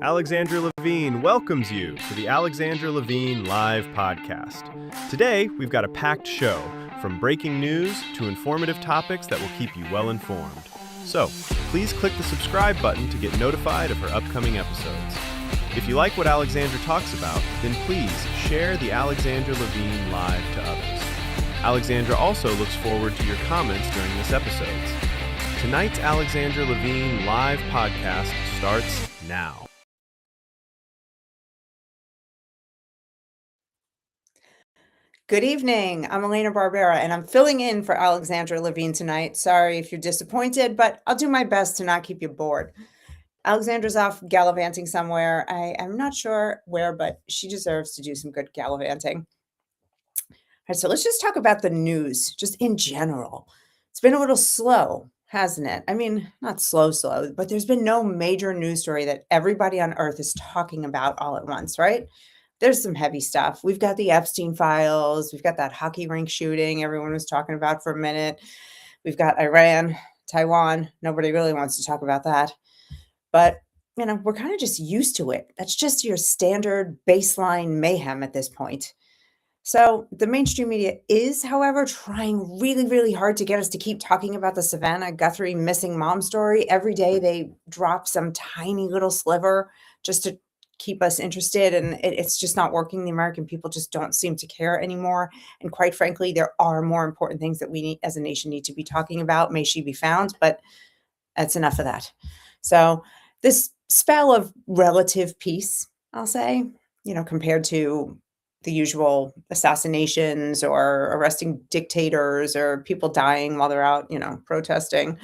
Alexandra Levine welcomes you to the Alexandra Levine Live Podcast. Today, we've got a packed show, from breaking news to informative topics that will keep you well informed. So, please click the subscribe button to get notified of her upcoming episodes. If you like what Alexandra talks about, then please share the Alexandra Levine Live to others. Alexandra also looks forward to your comments during this episode. Tonight's Alexandra Levine Live Podcast starts now. Good evening. I'm Elena Barbera, and I'm filling in for Alexandra Levine tonight. Sorry if you're disappointed, but I'll do my best to not keep you bored. Alexandra's off gallivanting somewhere. I am not sure where, but she deserves to do some good gallivanting. All right, so let's just talk about the news, just in general. It's been a little slow, hasn't it? I mean, not slow, but there's been no major news story that everybody on Earth is talking about all at once, right? There's some heavy stuff. We've got the Epstein files. We've got that hockey rink shooting everyone was talking about for a minute. We've got Iran, Taiwan. Nobody really wants to talk about that. But, we're kind of just used to it. That's just your standard baseline mayhem at this point. So the mainstream media is, however, trying really, really hard to get us to keep talking about the Savannah Guthrie missing mom story. Every day they drop some tiny little sliver just to keep us interested, and it's just not working. The American people just don't seem to care anymore. And quite frankly, there are more important things that we need as a nation need to be talking about. May she be found, but that's enough of that. So this spell of relative peace, I'll say, compared to the usual assassinations or arresting dictators or people dying while they're out, protesting.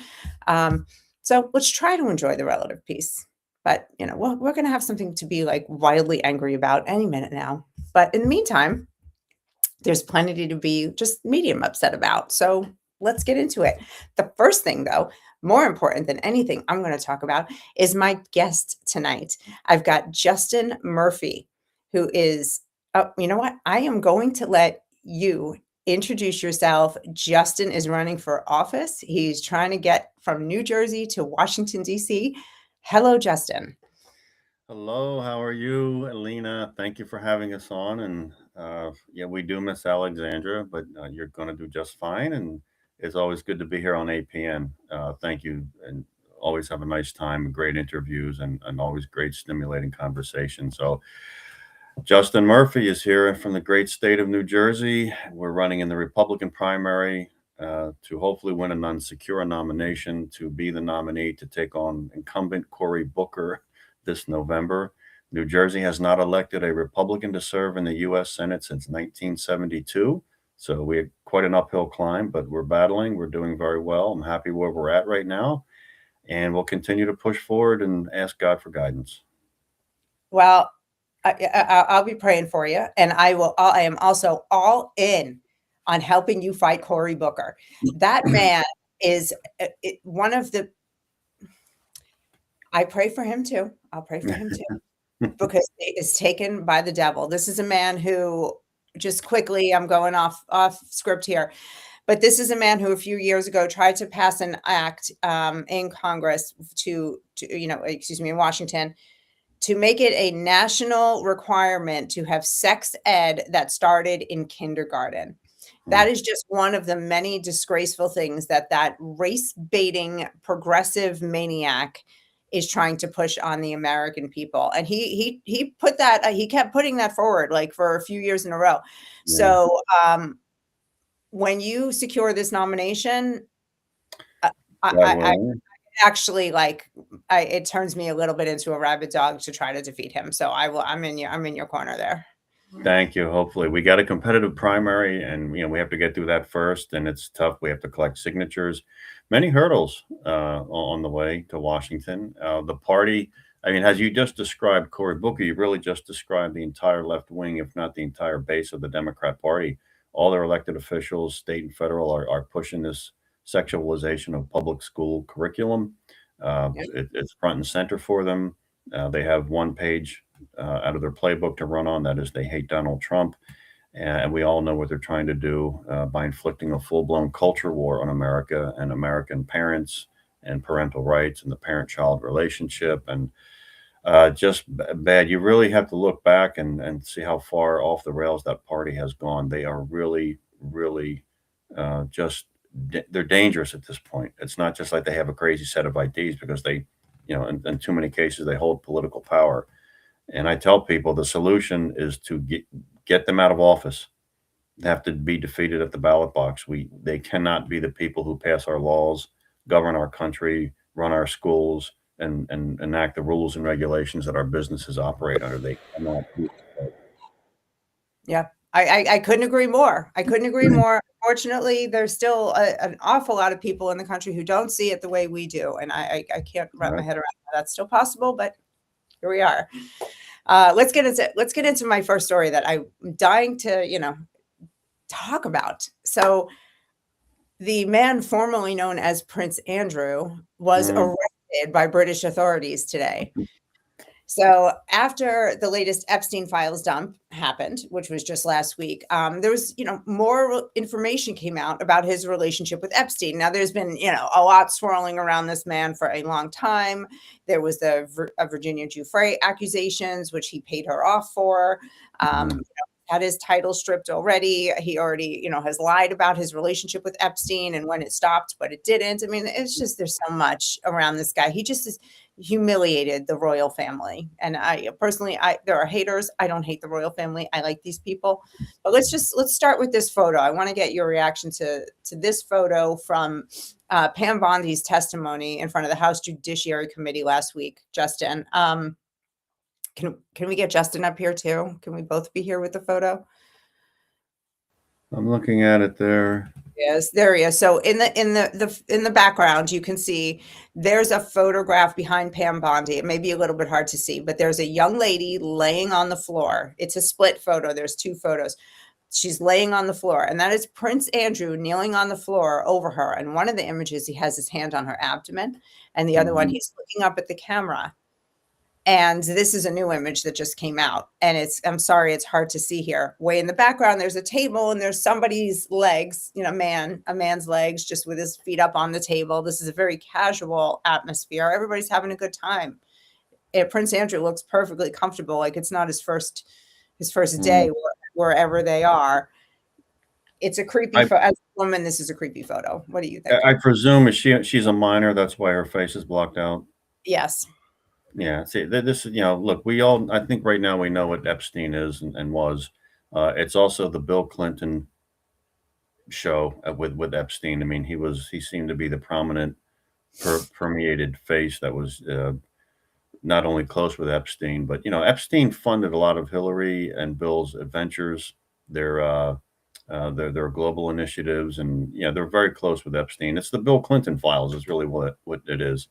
So let's try to enjoy the relative peace. But, we're going to have something to be wildly angry about any minute now. But in the meantime, there's plenty to be just medium upset about. So let's get into it. The first thing, though, more important than anything I'm going to talk about is my guest tonight. I've got Justin Murphy, who is, you know what? I am going to let you introduce yourself. Justin is running for office. He's trying to get from New Jersey to Washington, D.C. Hello, Justin. Hello, how are you, Elena? Thank you for having us on. And we do miss Alexandra, but you're going to do just fine. And it's always good to be here on APN. Thank you. And always have a nice time, great interviews, and always great stimulating conversation. So Justin Murphy is here from the great state of New Jersey. We're running in the Republican primary to hopefully win an unsecure nomination to be the nominee to take on incumbent Cory Booker this November. New Jersey has not elected a Republican to serve in the U.S. Senate since 1972. So we had quite an uphill climb, but we're battling. We're doing very well. I'm happy where we're at right now. And we'll continue to push forward and ask God for guidance. Well, I'll be praying for you. And I am also all in on helping you fight Cory Booker. That man is one of the, I pray for him too. I'll pray for him too, because he is taken by the devil. This is a man who, just quickly, I'm going off script here, but this is a man who a few years ago tried to pass an act in Congress in Washington, to make it a national requirement to have sex ed that started in kindergarten. That is just one of the many disgraceful things that race-baiting progressive maniac is trying to push on the American people. And he put that, he kept putting that forward for a few years in a row. Yeah. So when you secure this nomination, I actually it turns me a little bit into a rabid dog to try to defeat him. So I'm in your corner there. Thank you. Hopefully we got a competitive primary, and we have to get through that first, and it's tough. We have to collect signatures, many hurdles on the way to Washington. The party, as you just described Cory Booker, you really just described the entire left wing, if not the entire base of the Democrat Party. All their elected officials, state and federal, are pushing this sexualization of public school curriculum. It's front and center for them. They have one page out of their playbook to run on. That is, they hate Donald Trump. And we all know what they're trying to do by inflicting a full-blown culture war on America and American parents and parental rights and the parent-child relationship. And just bad. You really have to look back and see how far off the rails that party has gone. They are really, really just they're dangerous at this point. It's not just like they have a crazy set of ideas because they, in too many cases they hold political power. And I tell people the solution is to get them out of office. They have to be defeated at the ballot box. They cannot be the people who pass our laws, govern our country, run our schools, and enact the rules and regulations that our businesses operate under. They cannot do that. Yeah, I couldn't agree more. I couldn't agree more. Fortunately, there's still an awful lot of people in the country who don't see it the way we do, and I can't wrap my Right. head around how that's still possible, but here we are. Let's get into my first story that I'm dying to talk about. So the man formerly known as Prince Andrew was Mm. arrested by British authorities today. So after the latest Epstein files dump happened, which was just last week, there was, more information came out about his relationship with Epstein. Now, there's been, a lot swirling around this man for a long time. There was the Virginia Giuffre accusations, which he paid her off for. Had his title stripped already. He already, has lied about his relationship with Epstein and when it stopped, but it didn't. I mean, it's just there's so much around this guy. He just is humiliated the royal family. And I personally, there are haters. I don't hate the royal family. I like these people. But let's start with this photo. I want to get your reaction to this photo from Pam Bondi's testimony in front of the House Judiciary Committee last week. Justin, can we get Justin up here too? Can we both be here with the photo? I'm looking at it there. Yes, there he is. So in the background, you can see there's a photograph behind Pam Bondi. It may be a little bit hard to see, but there's a young lady laying on the floor. It's a split photo. There's two photos. She's laying on the floor, and that is Prince Andrew kneeling on the floor over her. And one of the images, he has his hand on her abdomen, and the other one, he's looking up at the camera. And this is a new image that just came out. And I'm sorry, it's hard to see here. Way in the background, there's a table and there's somebody's legs, a man's legs, just with his feet up on the table. This is a very casual atmosphere. Everybody's having a good time. Prince Andrew looks perfectly comfortable. Like it's not his first day wherever they are. It's a creepy photo. As a woman, this is a creepy photo. What do you think? I presume she's a minor. That's why her face is blocked out. Yes. Yeah, see, this is, look, I think right now we know what Epstein is and was. It's also the Bill Clinton show with Epstein. I mean, he seemed to be the prominent permeated face that was not only close with Epstein, but, Epstein funded a lot of Hillary and Bill's adventures, their global initiatives, and, they're very close with Epstein. It's the Bill Clinton files is really what it is.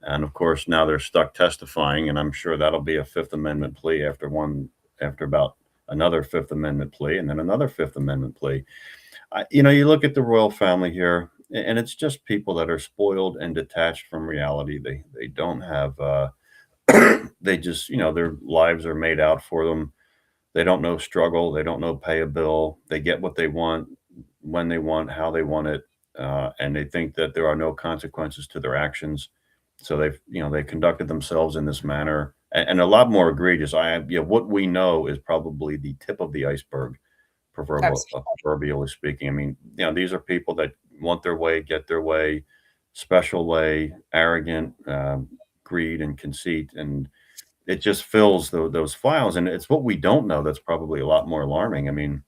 And of course, now they're stuck testifying, and I'm sure that'll be a Fifth Amendment plea after about another Fifth Amendment plea, and then another Fifth Amendment plea. You look at the royal family here, and it's just people that are spoiled and detached from reality. They don't have, they just, their lives are made out for them. They don't know struggle. They don't know pay a bill. They get what they want, when they want, how they want it, and they think that there are no consequences to their actions. So they conducted themselves in this manner, and a lot more egregious. What we know is probably the tip of the iceberg, proverbially speaking. I mean, these are people that want their way, get their way, special way, arrogant, greed and conceit, and it just fills those files. And it's what we don't know that's probably a lot more alarming. I mean,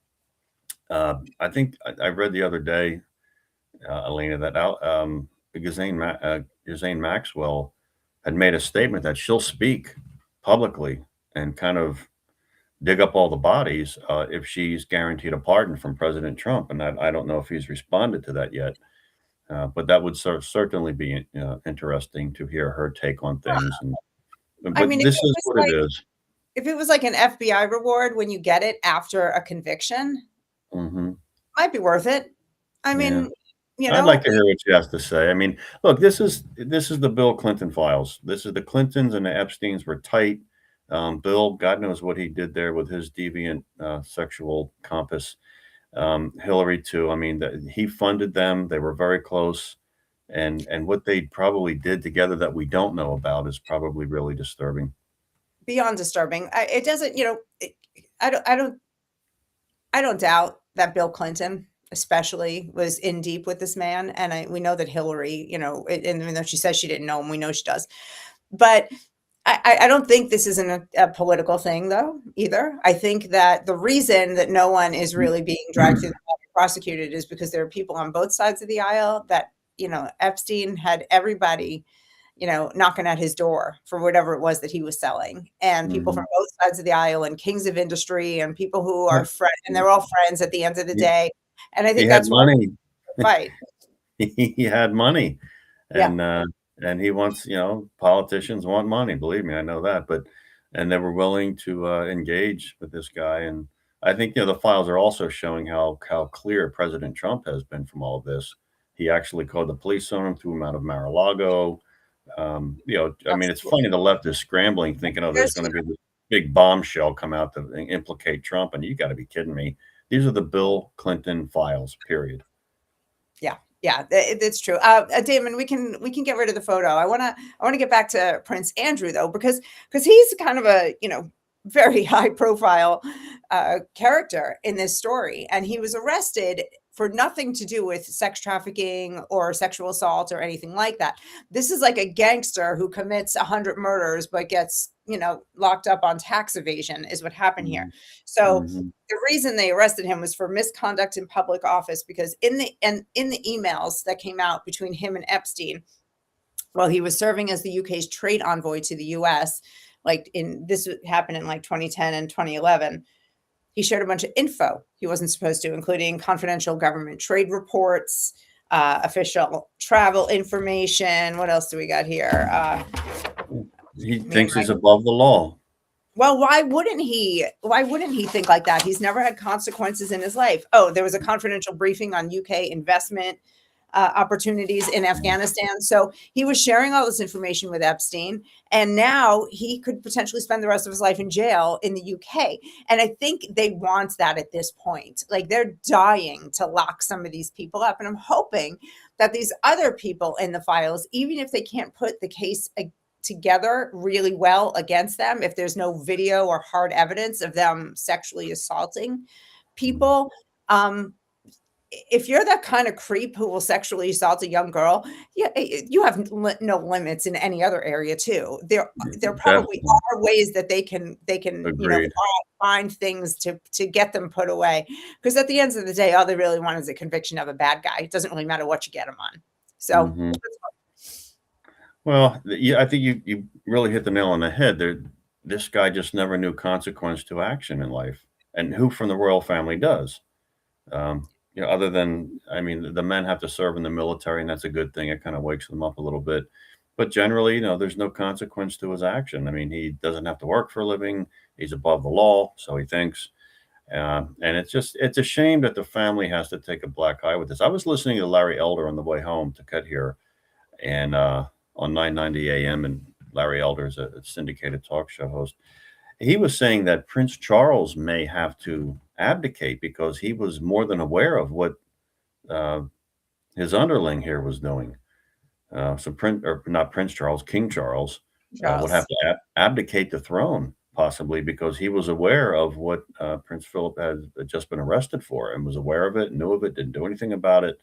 I think I read the other day, Elena, that Ghislaine Maxwell had made a statement that she'll speak publicly and kind of dig up all the bodies if she's guaranteed a pardon from President Trump. And I don't know if he's responded to that yet, but that would certainly be interesting to hear her take on things. But this is what it is. If it was like an FBI reward when you get it after a conviction, might be worth it. I mean, I'd like to hear what she has to say. I mean, look, this is the Bill Clinton files. This is the Clintons and the Epsteins were tight. Bill, God knows what he did there with his deviant sexual compass. Hillary too. I mean, he funded them. They were very close, and what they probably did together that we don't know about is probably really disturbing. beyond disturbing. It doesn't, I don't, I don't, I don't doubt that Bill Clinton, especially, was in deep with this man, and we know that Hillary, and even though she says she didn't know him, we know she does. But I don't think this isn't a political thing, though, either. I think that the reason that no one is really being dragged through the mud and prosecuted is because there are people on both sides of the aisle that, Epstein had everybody, knocking at his door for whatever it was that he was selling, and people from Mhm. both sides of the aisle, and kings of industry, and people who Yeah. are friends, and they're all friends at the end of the He day. And I he think had that's why money. the fight. He had money, Yeah. and he wants, politicians want money, believe me, I know that, but and they were willing to, engage with this guy, and I think, the files are also showing how clear President Trump has been from all of this. He actually called the police on him, threw him out of Mar-a-Lago. I mean, it's Absolutely. funny the left is scrambling, thinking, "Oh, there's There's gonna be this big bombshell come out to implicate Trump," and you gotta be kidding me. These are the Bill Clinton files, period. Yeah, yeah, it's true. Damon, we can get rid of the photo. I wanna get back to Prince Andrew, though, because he's kind of a very high profile character in this story, and he was arrested for nothing to do with sex trafficking or sexual assault or anything like that. This is like a gangster who commits 100 murders but gets locked up on tax evasion, is what happened here. Mhm, So mhm. the reason they arrested him was for misconduct in public office, because in the emails that came out between him and Epstein while he was serving as the UK's trade envoy to the US, happened in like 2010 and 2011, he shared a bunch of info he wasn't supposed to, including confidential government trade reports, official travel information. What else do we got here? He Me and thinks my he's above the law. Well, why wouldn't he? Why wouldn't he think like that? He's never had consequences in his life. Oh, there was a confidential briefing on UK investment opportunities in Afghanistan. So he was sharing all this information with Epstein, and now he could potentially spend the rest of his life in jail in the UK. And I think they want that at this point. Like, they're dying to lock some of these people up. And I'm hoping that these other people in the files, even if they can't put the case together really well against them, if there's no video or hard evidence of them sexually assaulting people, if you're that kind of creep who will sexually assault a young girl, yeah, you have no limits in any other area too. There probably Definitely. are ways that they can Agreed. find things to get them put away, because at the end of the day, all they really want is a conviction of a bad guy. It doesn't really matter what you get them on. So Mhm. Well, yeah, I think you really hit the nail on the head. This guy just never knew consequence to action in life, and who from the royal family does? Other than, I mean, the men have to serve in the military, and that's a good thing. It kind of wakes them up a little bit. But generally, there's no consequence to his action. I mean, he doesn't have to work for a living. He's above the law, so he thinks. And it's a shame that the family has to take a black eye with this. I was listening to Larry Elder on the way home to cut here, and on 990 AM, and Larry Elder is a syndicated talk show host. He was saying that Prince Charles may have to abdicate because he was more than aware of what uh, his underling here was doing. So Prince, or not Prince Charles, King Charles, would have Charles. to abdicate the throne, possibly because he was aware of what Prince Philip had just been arrested for, and was aware of it, knew of it, didn't do anything about it.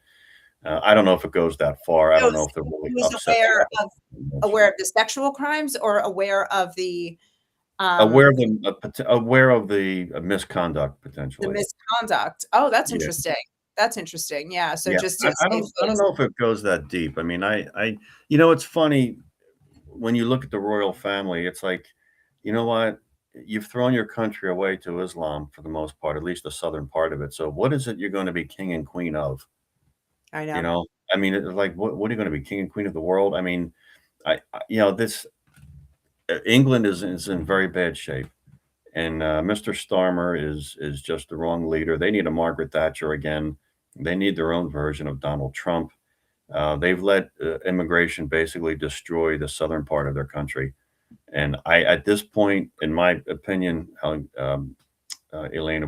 I don't know if it goes that far. I So don't know if they're really he was upset about it. aware of the sexual crimes, or aware of Aware um, of aware of the misconduct the potentially. misconduct. Oh, that's Yeah. interesting. That's interesting. Yeah. So Yeah, just I to I save don't I don't face. know if it goes that deep. I mean, it's funny when you look at the royal family, it's like, you know what? You've thrown your country away to Islam for the most part, at least the southern part of it. So what is it you're gonna be king and queen of? I You know. know? I mean, it's like, what are you gonna be, king and queen of the world? I mean, this England is in very bad shape. And Mr. Starmer is just the wrong leader. They need a Margaret Thatcher again. They need their own version of Donald Trump. They've let immigration basically destroy the southern part of their country. And at this point, in my opinion, Elena,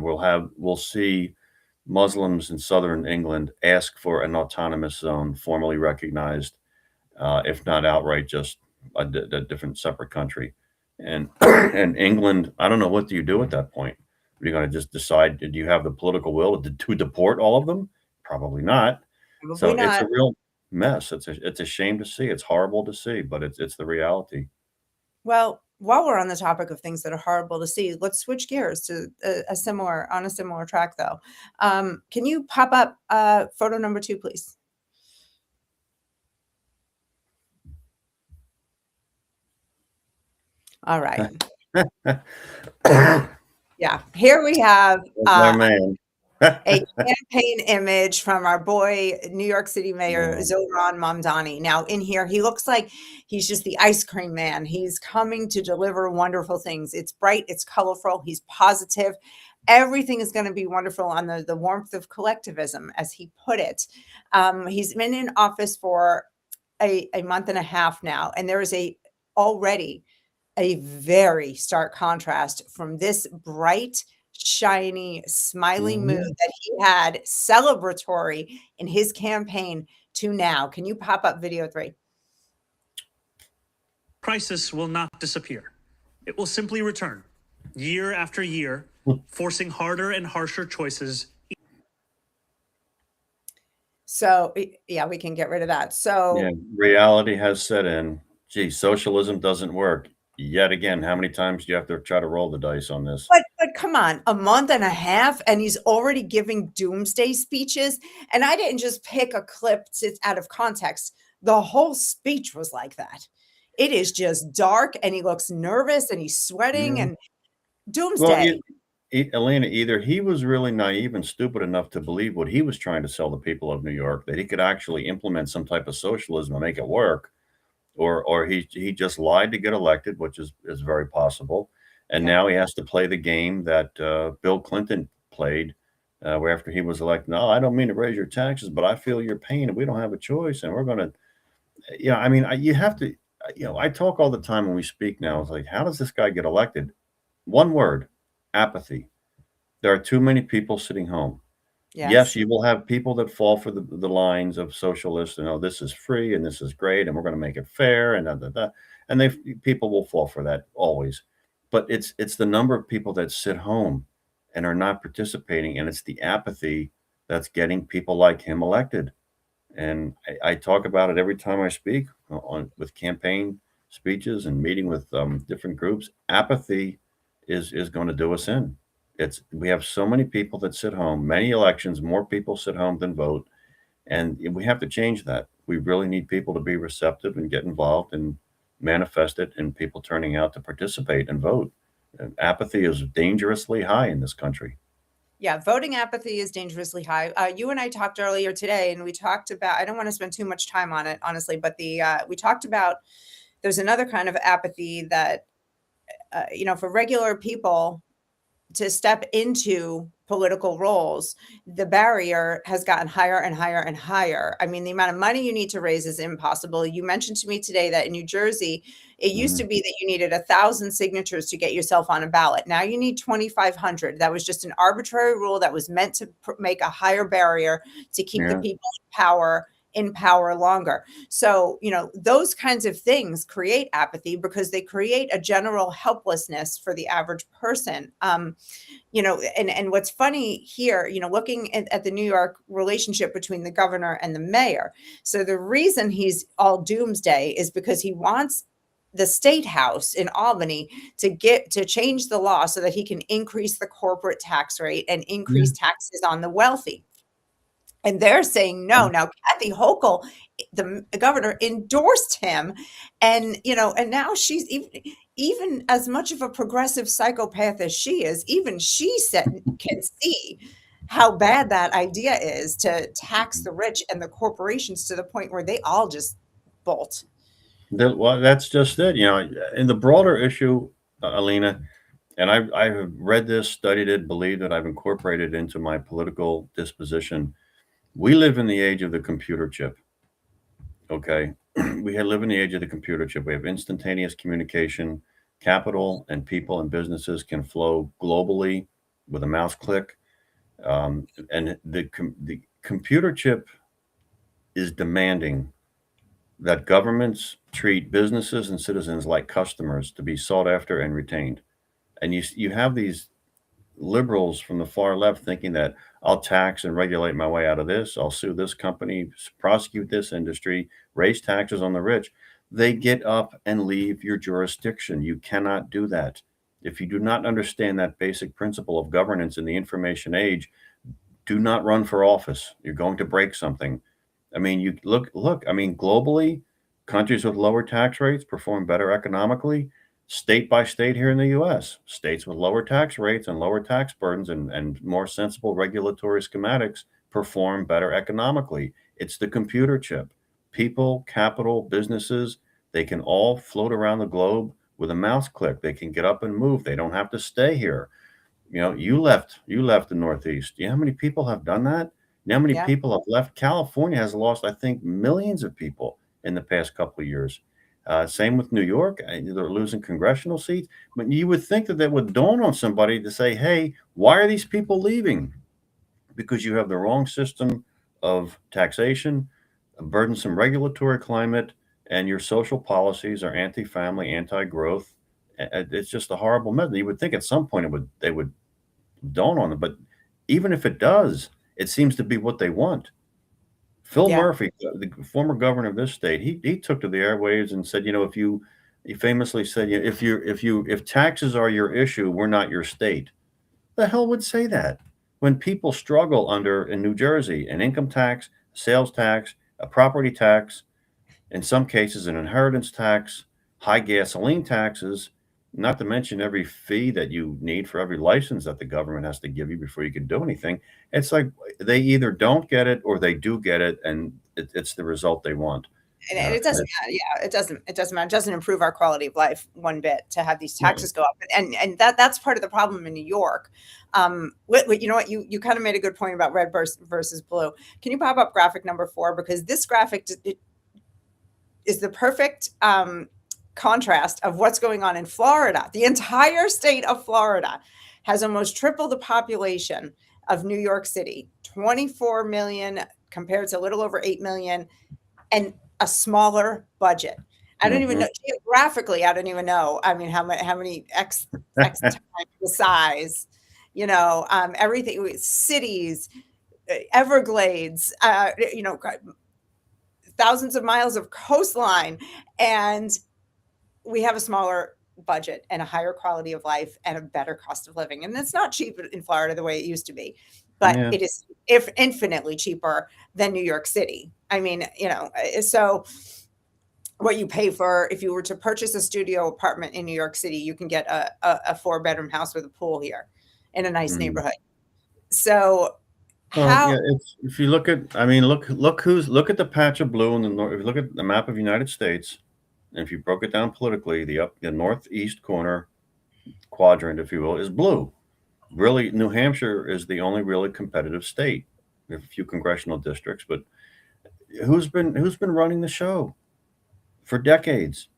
we'll see Muslims in southern England ask for an autonomous zone, formally recognized, if not outright, just a different separate country. And and England, I don't know, what do you do at that point? Are you going to just decide? Do you have the political will to deport all of them? Probably not. Probably So it's not. a real mess. It's a shame to see. It's horrible to see, but it's the reality. Well, while we're on the topic of things that are horrible to see, let's switch gears to a similar track, though. Can you pop up photo number 2, please? All right. Yeah, here we have My man. a campaign image from our boy, New York City Mayor Yeah. Zohran Mamdani. Now, in here, he looks like he's just the ice cream man. He's coming to deliver wonderful things. It's bright, it's colorful, he's positive. Everything is going to be wonderful on the warmth of collectivism, as he put it. He's been in office for a month and a half now, and there is already a very stark contrast from this bright, shiny, smiling mood Mhm. that he had celebratory in his campaign to now. Can you pop up video 3? Crisis will not disappear. It will simply return, year after year, forcing harder and harsher choices. So, yeah, we can get rid of that. So, Yeah, reality has set in. Gee, socialism doesn't work. Yet again, how many times do you have to try to roll the dice on this? but come on, a month and a half, and he's already giving doomsday speeches. And I didn't just pick a clip out of context. The whole speech was like that. It is just dark, and he looks nervous, and he's sweating, Yeah. and Well, doomsday. Elena, either he was really naive and stupid enough to believe what he was trying to sell the people of New York, that he could actually implement some type of socialism and make it work, or he just lied to get elected, which is very possible, and Yeah. now he has to play the game that Bill Clinton played, where after he was elected, no, I don't mean to raise your taxes, but I feel your pain, and we don't have a choice, and we're going to, I mean, you have to, I talk all the time when we speak now. It's like, how does this guy get elected? One word: apathy. There are too many people sitting home. Yes, Yes. you will have people that fall for the lines of socialists and, oh, this is free and this is great and we're going to make it fair and da, da, da. And people will fall for that always. But it's the number of people that sit home and are not participating, and it's the apathy that's getting people like him elected. And I talk about it every time I speak on with campaign speeches and meeting with different groups. Apathy is going to do us in. We have so many people that sit home. Many elections, more people sit home than vote, and we have to change that. We really need people to be receptive and get involved and manifest it, and people turning out to participate and vote. And apathy is dangerously high in this country. Yeah, voting apathy is dangerously high. You and I talked earlier today, and we talked about, I don't want to spend too much time on it, honestly, but we talked about there's another kind of apathy that, for regular people to step into political roles, the barrier has gotten higher and higher and higher. I mean, the amount of money you need to raise is impossible. You mentioned to me today that in New Jersey, it used to Mhm. be that you needed 1,000 signatures to get yourself on a ballot. Now you need 2,500. That was just an arbitrary rule that was meant to make a higher barrier to keep the Yeah. people in power longer. So, those kinds of things create apathy because they create a general helplessness for the average person. And what's funny here, looking at the New York relationship between the governor and the mayor. So the reason he's all doomsday is because he wants the state house in Albany to change the law so that he can increase the corporate tax rate and increase taxes on the wealthy. And they're saying no. Now, Kathy Hochul, the governor, endorsed him, and now she's even as much of a progressive psychopath as she is. Even she can see how bad that idea is to tax the rich and the corporations to the point where they all just bolt. Well, that's just it. In the broader issue, Alina, and I have read this, studied it, believed that I've incorporated into my political disposition. We live in the age of the computer chip. Okay. Live in the age of the computer chip. We have instantaneous communication. Capital and people and businesses can flow globally with a mouse click. And the computer chip is demanding that governments treat businesses and citizens like customers to be sought after and retained. And you have these liberals from the far left thinking that I'll tax and regulate my way out of this. I'll sue this company, prosecute this industry, raise taxes on the rich. They get up and leave your jurisdiction. You cannot do that. If you do not understand that basic principle of governance in the information age, do not run for office. You're going to break something. I mean, you look, I mean, globally, countries with lower tax rates perform better economically. State by state here in the US, states with lower tax rates and lower tax burdens and more sensible regulatory schematics perform better economically. It's the computer chip. People, capital, businesses, they can all float around the globe with a mouse click. They can get up and move. They don't have to stay here. You know, you left the Northeast. Do you know how many people have done that? You know how many Yeah. people have left? California has lost, I think, millions of people in the past couple of years. Same with New York. They're losing congressional seats. But you would think that that would dawn on somebody to say, hey, why are these people leaving? Because you have the wrong system of taxation, a burdensome regulatory climate, and your social policies are anti-family, anti-growth. It's just a horrible method. You would think at some point they would dawn on them. But even if it does, it seems to be what they want. Phil Yeah. Murphy, the former governor of this state, he took to the airwaves and said, you know, he famously said, if taxes are your issue, we're not your state. The hell would say that? When people struggle under in New Jersey an income tax, sales tax, a property tax, in some cases an inheritance tax, high gasoline taxes, not to mention every fee that you need for every license that the government has to give you before you can do anything. It's like they either don't get it or they do get it, and it's the result they want. And it doesn't matter. Yeah, it doesn't matter. It doesn't improve our quality of life one bit to have these taxes go up. And that's part of the problem in New York. You know what? You kind of made a good point about red versus blue. Can you pop up graphic number 4? Because this graphic is the perfect contrast of what's going on in Florida. The entire state of Florida has almost triple the population of New York City, 24 million compared to a little over 8 million, and a smaller budget. I don't even know geographically. I don't even know. I mean, how many x times the size? You know, everything. Cities, Everglades. You know, thousands of miles of coastline, and we have a smaller budget and a higher quality of life and a better cost of living. And it's not cheap in Florida the way it used to be, but Yeah. it is infinitely cheaper than New York City. I mean, you know, so what you pay for, if you were to purchase a studio apartment in New York City, you can get a 4-bedroom house with a pool here in a nice neighborhood. So Well, yeah, if you look at, I mean, look at the patch of blue in the north. If you look at the map of the United States, and if you broke it down politically, the northeast corner quadrant, if you will, is blue. Really, New Hampshire is the only really competitive state. We have a few congressional districts, but who's been running the show for decades?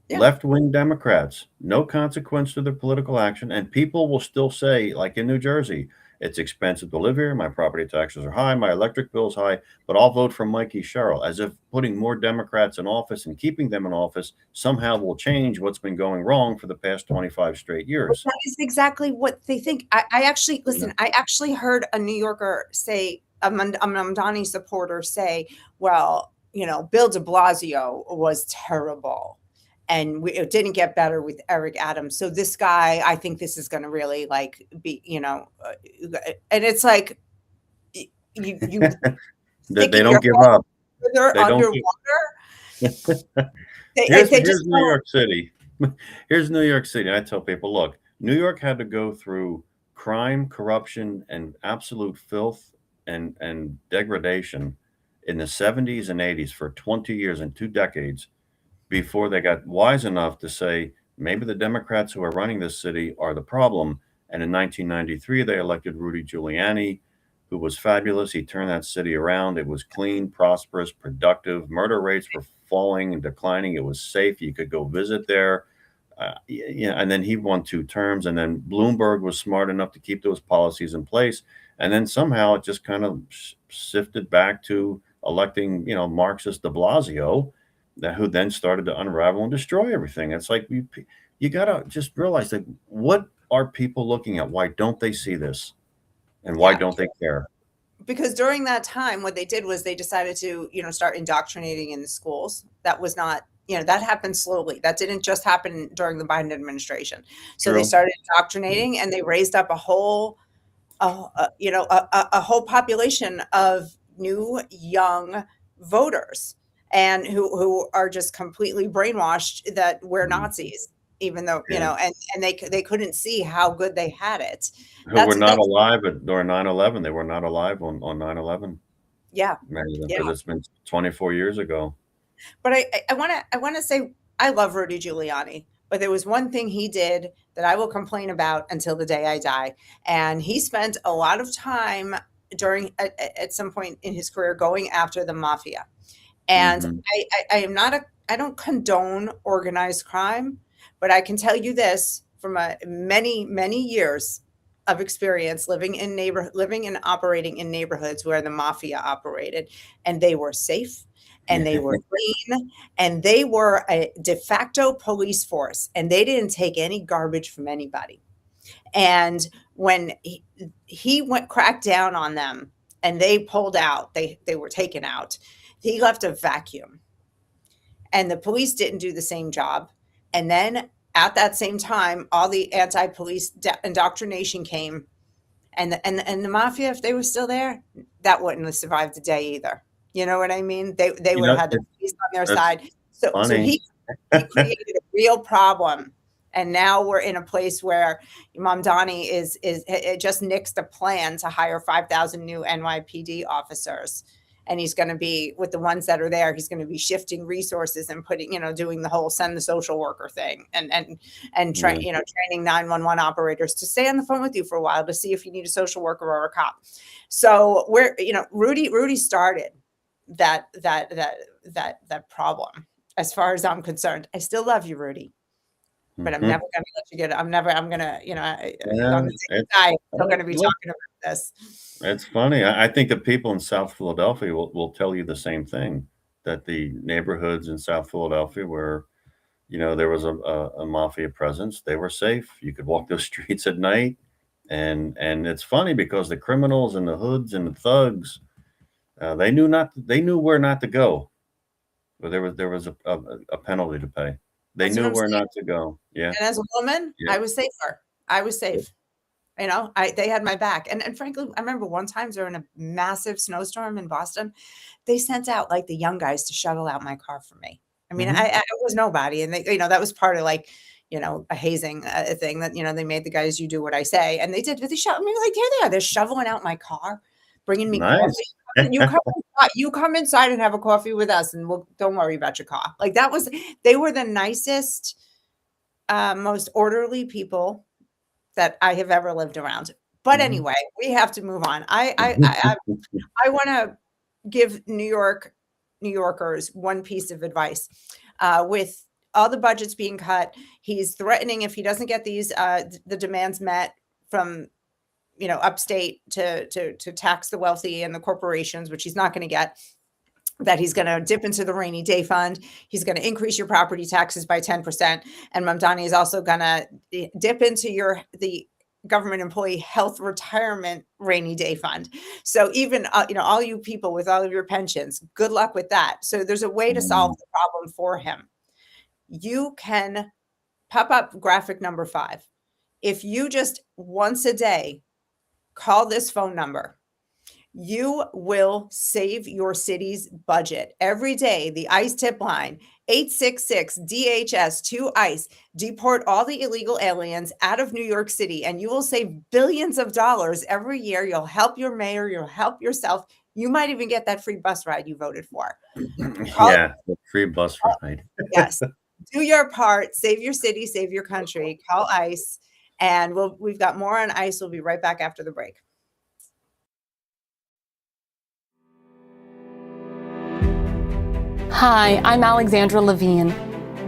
Yeah. Left-wing Democrats, no consequence to their political action, and people will still say, like in New Jersey, it's expensive to live here, my property taxes are high, my electric bill's high, but I'll vote for Mikey Sherrill, as if putting more Democrats in office and keeping them in office somehow will change what's been going wrong for the past 25 straight years. That is exactly what they think. I actually, listen, I actually heard a New Yorker say, a Mamdani supporter say, well, you know, Bill de Blasio was terrible. And it didn't get better with Eric Adams. So this guy, I think this is going to really like be, you know, and it's like, you They don't give up. They're They don't underwater. Here's New York City. Here's New York City. I tell people, look, New York had to go through crime, corruption, and absolute filth and degradation in the 70s and 80s for 20 years and 2 decades before they got wise enough to say, maybe the Democrats who are running this city are the problem. And in 1993, they elected Rudy Giuliani, who was fabulous. He turned that city around. It was clean, prosperous, productive. Murder rates were falling and declining. It was safe. You could go visit there. And then he won 2 terms. And then Bloomberg was smart enough to keep those policies in place. And then somehow it just kind of sifted back to electing, you know, Marxist de Blasio. who then started to unravel and destroy everything. It's like you got to just realize that what are people looking at? Why don't they see this? And why don't they care? Because during that time, what they did was they decided to, start indoctrinating in the schools. That was not, that happened slowly. That didn't just happen during the Biden administration. So they started indoctrinating, and they raised up a whole population of new young voters, and who are just completely brainwashed that we're Nazis, even though and they couldn't see how good they had it. Who were not alive during 9/11. They were not alive on 9/11. Yeah, many of them, because it's been 24 years ago. But I want to say I love Rudy Giuliani. But there was one thing he did that I will complain about until the day I die. And he spent a lot of time at some point in his career going after the mafia. And I don't condone organized crime, but I can tell you this from many, many years of experience living and operating in neighborhoods where the mafia operated, and they were safe. And they were clean, and they were a de facto police force, and they didn't take any garbage from anybody. And when he cracked down on them and they pulled out, they were taken out, he left a vacuum. And the police didn't do the same job. And then at that same time, all the anti-police indoctrination came, and the mafia, if they were still there, that wouldn't have survived the day either. You know what I mean? They would have had the police on their side. So he created a real problem. And now we're in a place where Mamdani it just nixed a plan to hire 5,000 new NYPD officers. And he's going to be, with the ones that are there, he's going to be shifting resources and putting, doing the whole send the social worker thing and training 911 operators to stay on the phone with you for a while to see if you need a social worker or a cop. So Rudy started that problem. As far as I'm concerned, I still love you, Rudy, but I'm never going to let you get it. I'm going to, on the same side, I'm going to be talking about this. It's funny. I think the people in South Philadelphia will tell you the same thing, that the neighborhoods in South Philadelphia where, there was a mafia presence, they were safe. You could walk those streets at night. And it's funny because the criminals and the hoods and the thugs, they knew where not to go, but there was a penalty to pay. They knew where not to go. Yeah. And as a woman, I was safer. I was safe. They had my back. And frankly, I remember one time during a massive snowstorm in Boston, they sent out like the young guys to shovel out my car for me. I mean, I was nobody. And they, that was part of like, a hazing thing that, they made the guys, you do what I say. And they did, but they shoveled me like, here they are. They're shoveling out my car, bringing me coffee. You come inside and have a coffee with us, and don't worry about your car. Like they were the nicest, most orderly people that I have ever lived around. But anyway, we have to move on. I want to give New Yorkers one piece of advice. With all the budgets being cut, he's threatening if he doesn't get these the demands met from upstate to tax the wealthy and the corporations, which he's not going to get, that he's going to dip into the rainy day fund. He's going to increase your property taxes by 10%. And Mamdani is also going to dip into the government employee health retirement rainy day fund. So even, all you people with all of your pensions, good luck with that. So there's a way to solve the problem for him. You can pop up graphic number 5. If you just once a day call this phone number, you will save your city's budget. Every day, the ICE tip line, 866-DHS-2-ICE, deport all the illegal aliens out of New York City, and you will save billions of dollars every year. You'll help your mayor, you'll help yourself. You might even get that free bus ride you voted for. The free bus ride. Yes. Do your part, save your city, save your country, call ICE. And we've got more on ICE. We'll be right back after the break. Hi, I'm Alexandra Levine.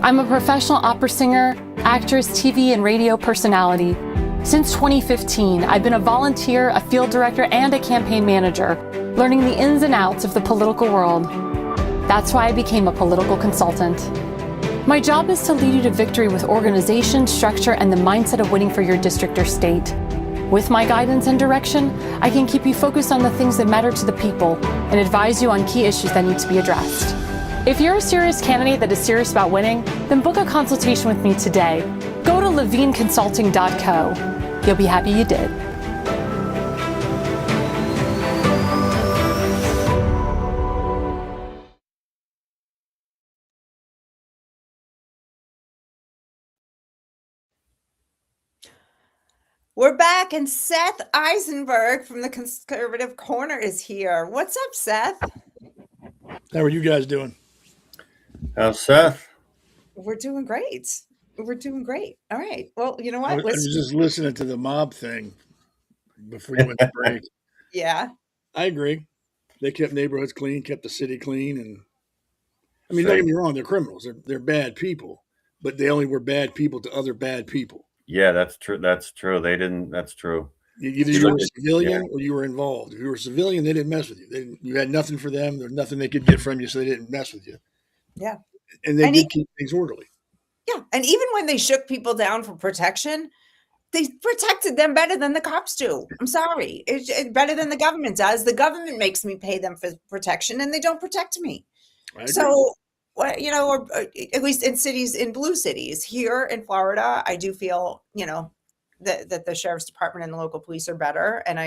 I'm a professional opera singer, actress, TV, and radio personality. Since 2015, I've been a volunteer, a field director, and a campaign manager, learning the ins and outs of the political world. That's why I became a political consultant. My job is to lead you to victory with organization, structure, and the mindset of winning for your district or state. With my guidance and direction, I can keep you focused on the things that matter to the people and advise you on key issues that need to be addressed. If you're a serious candidate that is serious about winning, then book a consultation with me today. Go to levineconsulting.co. You'll be happy you did. We're back, and Seth Eisenberg from the Conservative Corner is here. What's up, Seth? How are you guys doing? How's Seth? We're doing great. We're doing great. All right. Well, you know I what? was just listening to the mob thing before you went to break. Yeah. I agree. They kept neighborhoods clean, kept the city clean, and I mean, don't get me wrong, they're criminals. They're bad people, but they only were bad people to other bad people. Yeah, that's true. That's true. They didn't. That's true. Either you were a civilian or you were involved. If you were a civilian, they didn't mess with you. You had nothing for them. There's nothing they could get from you, so they didn't mess with you. Yeah. And they did keep things orderly. Yeah. And even when they shook people down for protection, they protected them better than the cops do. I'm sorry. It's better than the government does. The government makes me pay them for protection, and they don't protect me. So, you know, or at least in cities, in blue cities here in Florida, I do feel, you know, that the sheriff's department and the local police are better. And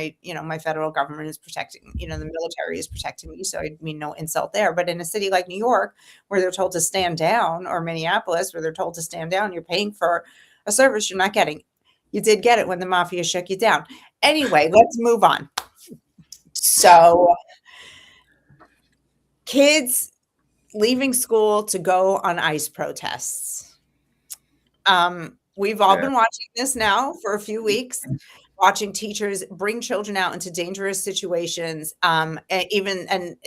my federal government is protecting, the military is protecting me. So I mean, no insult there. But in a city like New York, where they're told to stand down, or Minneapolis, where they're told to stand down, you're paying for a service you're not getting. You did get it when the mafia shook you down. Anyway, let's move on. So, kids leaving school to go on ICE protests. We've all been watching this now for a few weeks, watching teachers bring children out into dangerous situations. And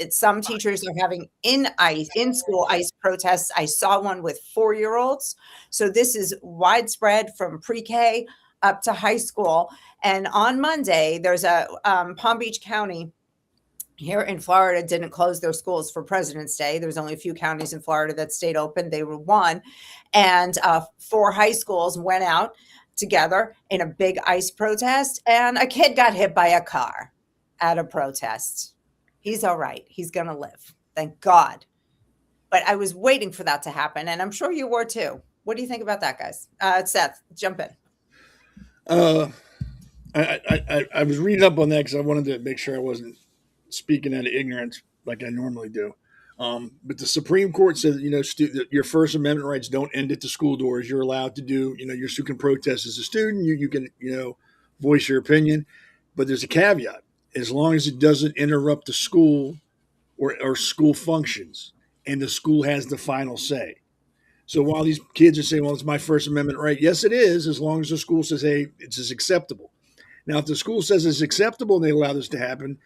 some teachers are having in-school ICE protests. I saw one with 4-year-olds. So this is widespread from pre-K up to high school. And on Monday, there's a Palm Beach County here in Florida didn't close their schools for President's Day. There's only a few counties in Florida that stayed open. They were one. And 4 high schools went out together in a big ICE protest. And a kid got hit by a car at a protest. He's all right. He's going to live. Thank God. But I was waiting for that to happen. And I'm sure you were too. What do you think about that, guys? Seth, jump in. I was reading up on that because I wanted to make sure I wasn't speaking out of ignorance like I normally do. But the Supreme Court said that, your First Amendment rights don't end at the school doors. You're allowed to do, you can protest as a student. You can, voice your opinion. But there's a caveat. As long as it doesn't interrupt the school or school functions, and the school has the final say. So while these kids are saying, well, it's my First Amendment right. Yes, it is, as long as the school says, hey, it's acceptable. Now, if the school says it's acceptable and they allow this to happen,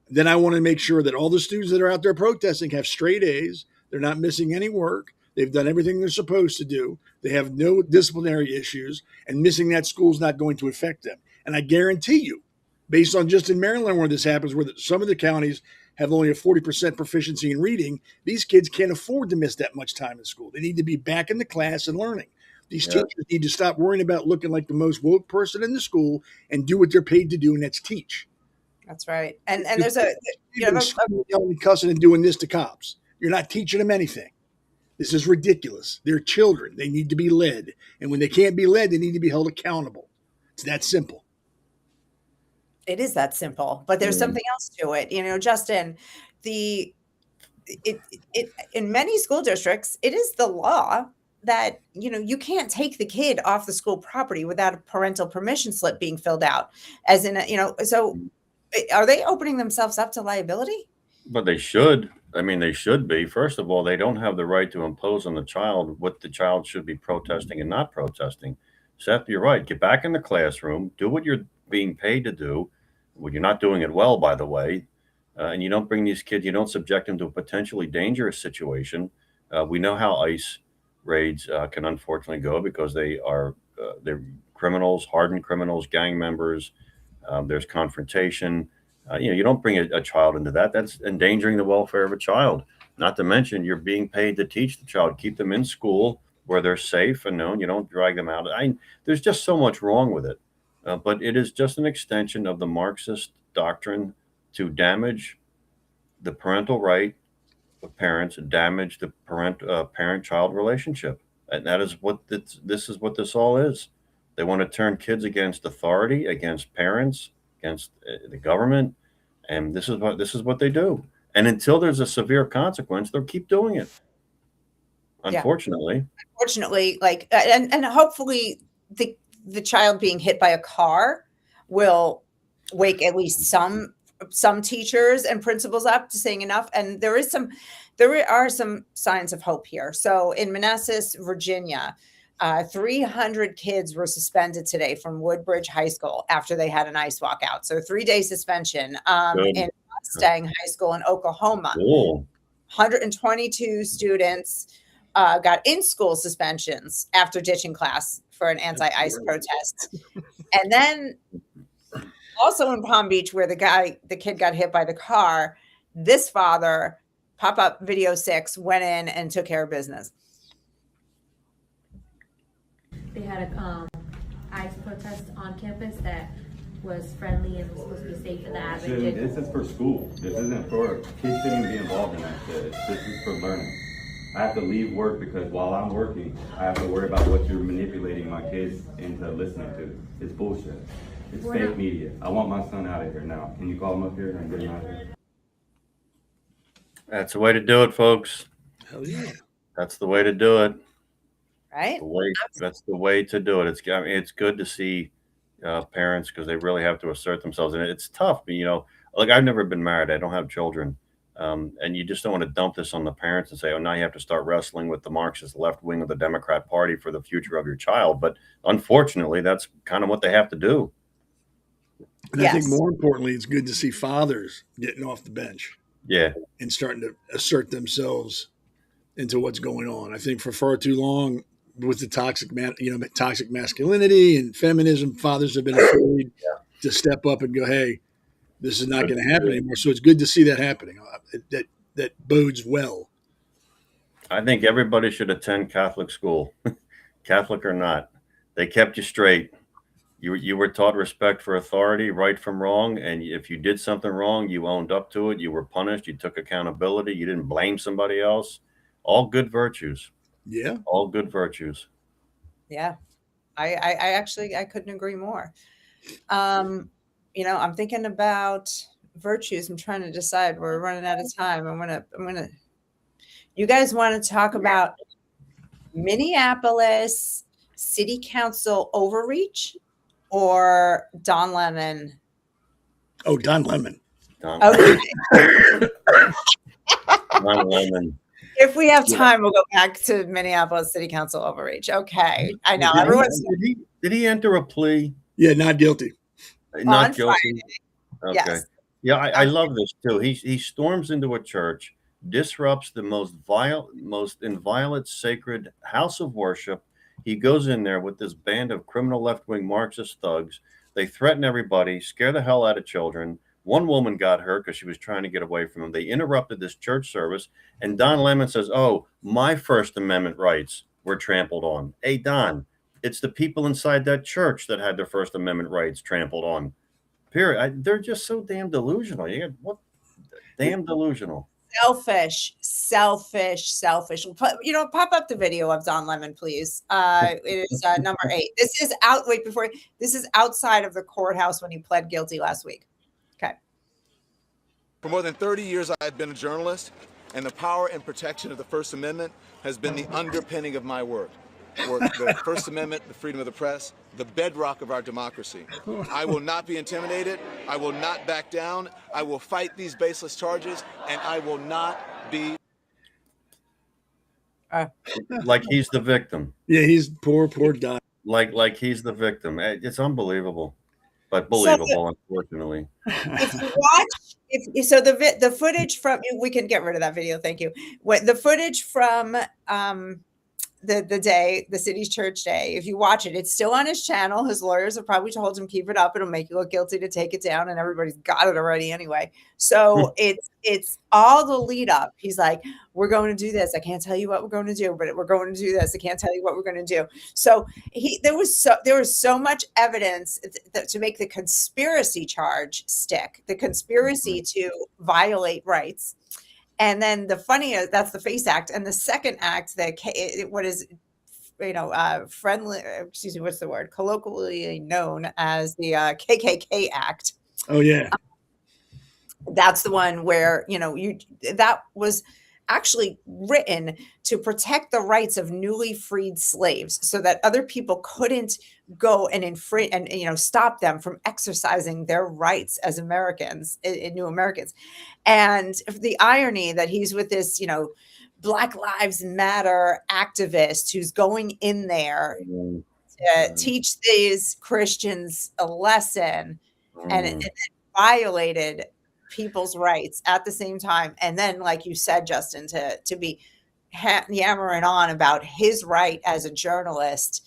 then I want to make sure that all the students that are out there protesting have straight A's. They're not missing any work. They've done everything they're supposed to do. They have no disciplinary issues, and missing that school is not going to affect them. And I guarantee you, based on just in Maryland where this happens, where some of the counties have only a 40% proficiency in reading, these kids can't afford to miss that much time in school. They need to be back in the class and learning. These teachers need to stop worrying about looking like the most woke person in the school and do what they're paid to do, and that's teach. That's right. And there's yelling, cussing, and doing this to cops. You're not teaching them anything. This is ridiculous. They're children. They need to be led. And when they can't be led, they need to be held accountable. It's that simple. It is that simple, but there's something else to it. Justin, in many school districts, it is the law that, you can't take the kid off the school property without a parental permission slip being filled out, as in, so are they opening themselves up to liability? But they should. I mean, they should be. First of all, they don't have the right to impose on the child what the child should be protesting and not protesting. Seth, you're right. Get back in the classroom. Do what you're being paid to do. Well, you're not doing it well, by the way. And you don't bring these kids, you don't subject them to a potentially dangerous situation. We know how ICE raids can unfortunately go because they're criminals, hardened criminals, gang members. There's confrontation. You don't bring a child into that. That's endangering the welfare of a child. Not to mention, you're being paid to teach the child, keep them in school where they're safe and known. You don't drag them out. There's just so much wrong with it. But it is just an extension of the Marxist doctrine to damage the parental right of parents, damage the parent-child relationship. And that is what this is what this all is. They want to turn kids against authority, against parents, against the government. And this is what they do. And until there's a severe consequence, they'll keep doing it. Unfortunately. Yeah. Unfortunately, like, and hopefully the child being hit by a car will wake at least some teachers and principals up to saying enough. And there are some signs of hope here. So in Manassas, Virginia, 300 kids were suspended today from Woodbridge High School after they had an ice walkout. So 3-day suspension. In Mustang High School in Oklahoma, Cool. 122 students got in-school suspensions after ditching class for an anti-ice protest. And then also in Palm Beach, where the kid got hit by the car, this father, pop-up video 6, went in and took care of business. They had a ICE protest on campus that was friendly and was supposed to be safe for the average. This is for school. This isn't for kids shouldn't be involved in that shit. This is for learning. I have to leave work because while I'm working, I have to worry about what you're manipulating my kids into listening to. It's bullshit. It's fake media. I want my son out of here now. Can you call him up here and get him out of here? That's the way to do it, folks. Hell yeah. That's the way to do it. Right? That's the way to do it. It's good to see parents because they really have to assert themselves, and it's tough. Like I've never been married. I don't have children. And you just don't want to dump this on the parents and say, oh, now you have to start wrestling with the Marxist left wing of the Democrat Party for the future of your child. But unfortunately, that's kind of what they have to do. And I think more importantly, it's good to see fathers getting off the bench. Yeah. And starting to assert themselves into what's going on. I think for far too long with the toxic masculinity and feminism, fathers have been afraid to step up and go, hey, this is not going to happen anymore. So it's good to see that happening. That bodes well. I think everybody should attend Catholic school, Catholic or not. They kept you straight. You were taught respect for authority, right from wrong. And if you did something wrong, you owned up to it. You were punished. You took accountability. You didn't blame somebody else. All good virtues. Yeah. All good virtues. Yeah. I couldn't agree more. I'm thinking about virtues. I'm trying to decide. We're running out of time. I'm gonna. You guys want to talk about Minneapolis City Council overreach or Don Lemon? Oh, Don Lemon. Don Don Lemon. If we have time, we'll go back to Minneapolis City Council overreach. Okay, I know everyone's. Did he enter a plea? Yeah, not guilty. Not guilty. Friday. Okay. Yes. Yeah, I love this too. He storms into a church, disrupts the most inviolate sacred house of worship. He goes in there with this band of criminal left-wing Marxist thugs. They threaten everybody, scare the hell out of children. One woman got hurt because she was trying to get away from them. They interrupted this church service, and Don Lemon says, "Oh, my First Amendment rights were trampled on." Hey, Don, it's the people inside that church that had their First Amendment rights trampled on. Period. They're just so damn delusional. Damn delusional. Selfish. Pop up the video of Don Lemon, please. It is number 8. This is outside of the courthouse when he pled guilty last week. Okay. For more than 30 years, I have been a journalist, and the power and protection of the First Amendment has been the underpinning of my work. The First Amendment, the freedom of the press, the bedrock of our democracy. I will not be intimidated. I will not back down. I will fight these baseless charges, and I will not be. Like he's the victim. Yeah, he's poor Don. Like he's the victim. It's unbelievable, but believable, unfortunately. If you watch, the footage from, we can get rid of that video. Thank you. The footage from the city's church day. If you watch it, it's still on his channel. His lawyers have probably told him, keep it up. It'll make you look guilty to take it down. And everybody's got it already anyway. So it's all the lead up. He's like, we're going to do this. I can't tell you what we're going to do, but we're going to do this. I can't tell you what we're going to do. So there was so much evidence to make the conspiracy charge stick, the conspiracy to violate rights. And then that's the FACE Act. And the second act, colloquially known as the KKK Act. Oh, yeah. That's the one where, that was actually written to protect the rights of newly freed slaves so that other people couldn't go and infringe and, stop them from exercising their rights as Americans, new Americans. And the irony that he's with this, Black Lives Matter activist who's going in there to teach these Christians a lesson and it violated people's rights at the same time. And then, like you said, Justin, to be yammering on about his right as a journalist,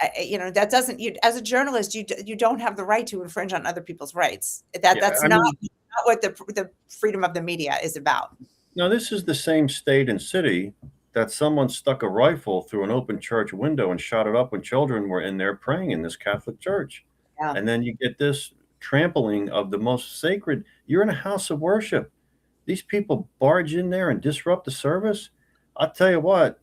that doesn't, as a journalist, you don't have the right to infringe on other people's rights. That's not what the freedom of the media is about. Now, this is the same state and city that someone stuck a rifle through an open church window and shot it up when children were in there praying in this Catholic church. Yeah. And then you get this trampling of the most sacred. You're in a house of worship. These people barge in there and disrupt the service. I'll tell you what,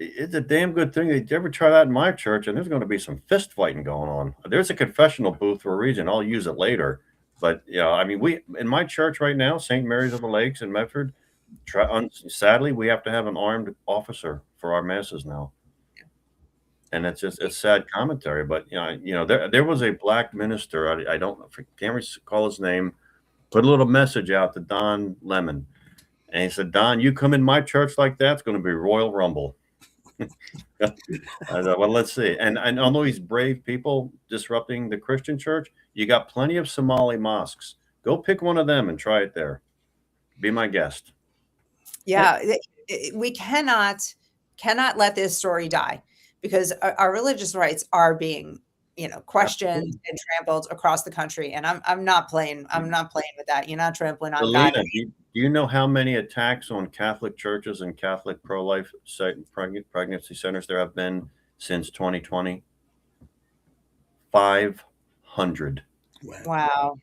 it's a damn good thing. They ever try that in my church, and there's going to be some fist fighting going on. There's a confessional booth for a reason. I'll use it later. But we in my church right now, St. Mary's of the Lakes in Medford, sadly, we have to have an armed officer for our masses now. And it's just a sad commentary, but there was a black minister. I can't recall his name. Put a little message out to Don Lemon, and he said, "Don, you come in my church like that, it's going to be Royal Rumble." I thought, well, let's see. And on these brave people disrupting the Christian church, you got plenty of Somali mosques. Go pick one of them and try it there. Be my guest. Yeah, we cannot let this story die. Because our religious rights are being, questioned and trampled across the country, and I'm not playing. I'm not playing with that. You're not trampling on Elena, God. do you know how many attacks on Catholic churches and Catholic pro-life pregnancy centers there have been since 2020? 500. Wow.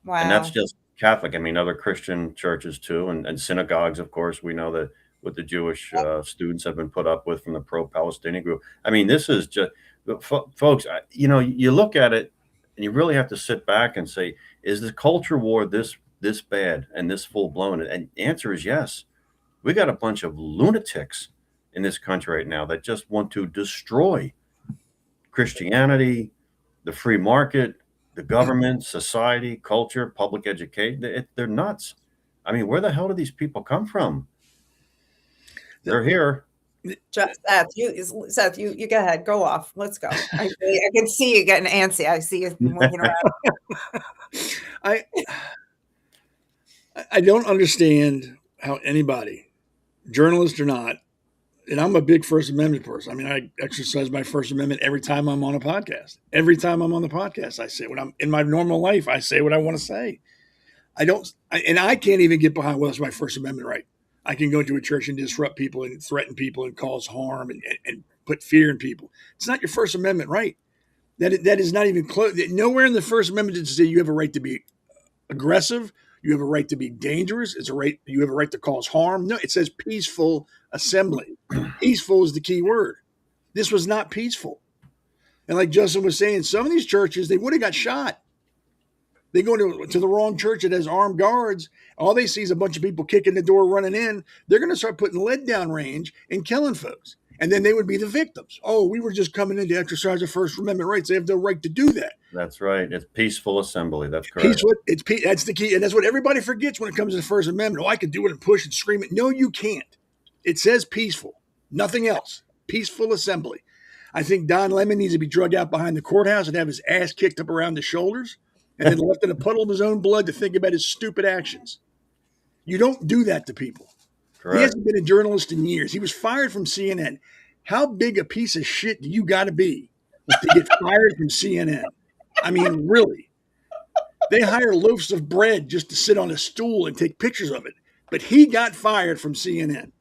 And that's just Catholic. I mean, other Christian churches too, and synagogues, of course. We know that what the Jewish students have been put up with from the pro-Palestinian group. I mean, this is just, folks, you look at it and you really have to sit back and say, is the culture war this bad and this full blown? And the answer is yes. We got a bunch of lunatics in this country right now that just want to destroy Christianity, the free market, the government, society, culture, public education. They're nuts. I mean, where the hell do these people come from? They're here. Seth, you go ahead. Go off. Let's go. I can see you getting antsy. I see you moving around. I don't understand how anybody, journalist or not, and I'm a big First Amendment person. I mean, I exercise my First Amendment every time I'm on a podcast. Every time I'm on the podcast, I say what I'm in my normal life. I say what I want to say. I can't even get behind, well, it's my First Amendment right. I can go to a church and disrupt people and threaten people and cause harm and put fear in people. It's not your First Amendment right. That is not even close. Nowhere in the First Amendment does it say you have a right to be aggressive. You have a right to be dangerous. You have a right to cause harm. No, it says peaceful assembly. Peaceful is the key word. This was not peaceful. And like Justin was saying, some of these churches, they would have got shot. They go to the wrong church that has armed guards. All they see is a bunch of people kicking the door, running in. They're going to start putting lead down range and killing folks. And then they would be the victims. Oh, we were just coming in to exercise our First Amendment rights. They have the right to do that. That's right. It's peaceful assembly. That's correct. That's the key. And that's what everybody forgets when it comes to the First Amendment. Oh, I can do it and push and scream it. No, you can't. It says peaceful. Nothing else. Peaceful assembly. I think Don Lemon needs to be drug out behind the courthouse and have his ass kicked up around the shoulders and then left in a puddle of his own blood to think about his stupid actions. You don't do that to people. Correct. He hasn't been a journalist in years. He was fired from CNN. how big a piece of shit do you got to be to get fired from CNN? I mean, really. They hire loaves of bread just to sit on a stool and take pictures of it. But he got fired from CNN.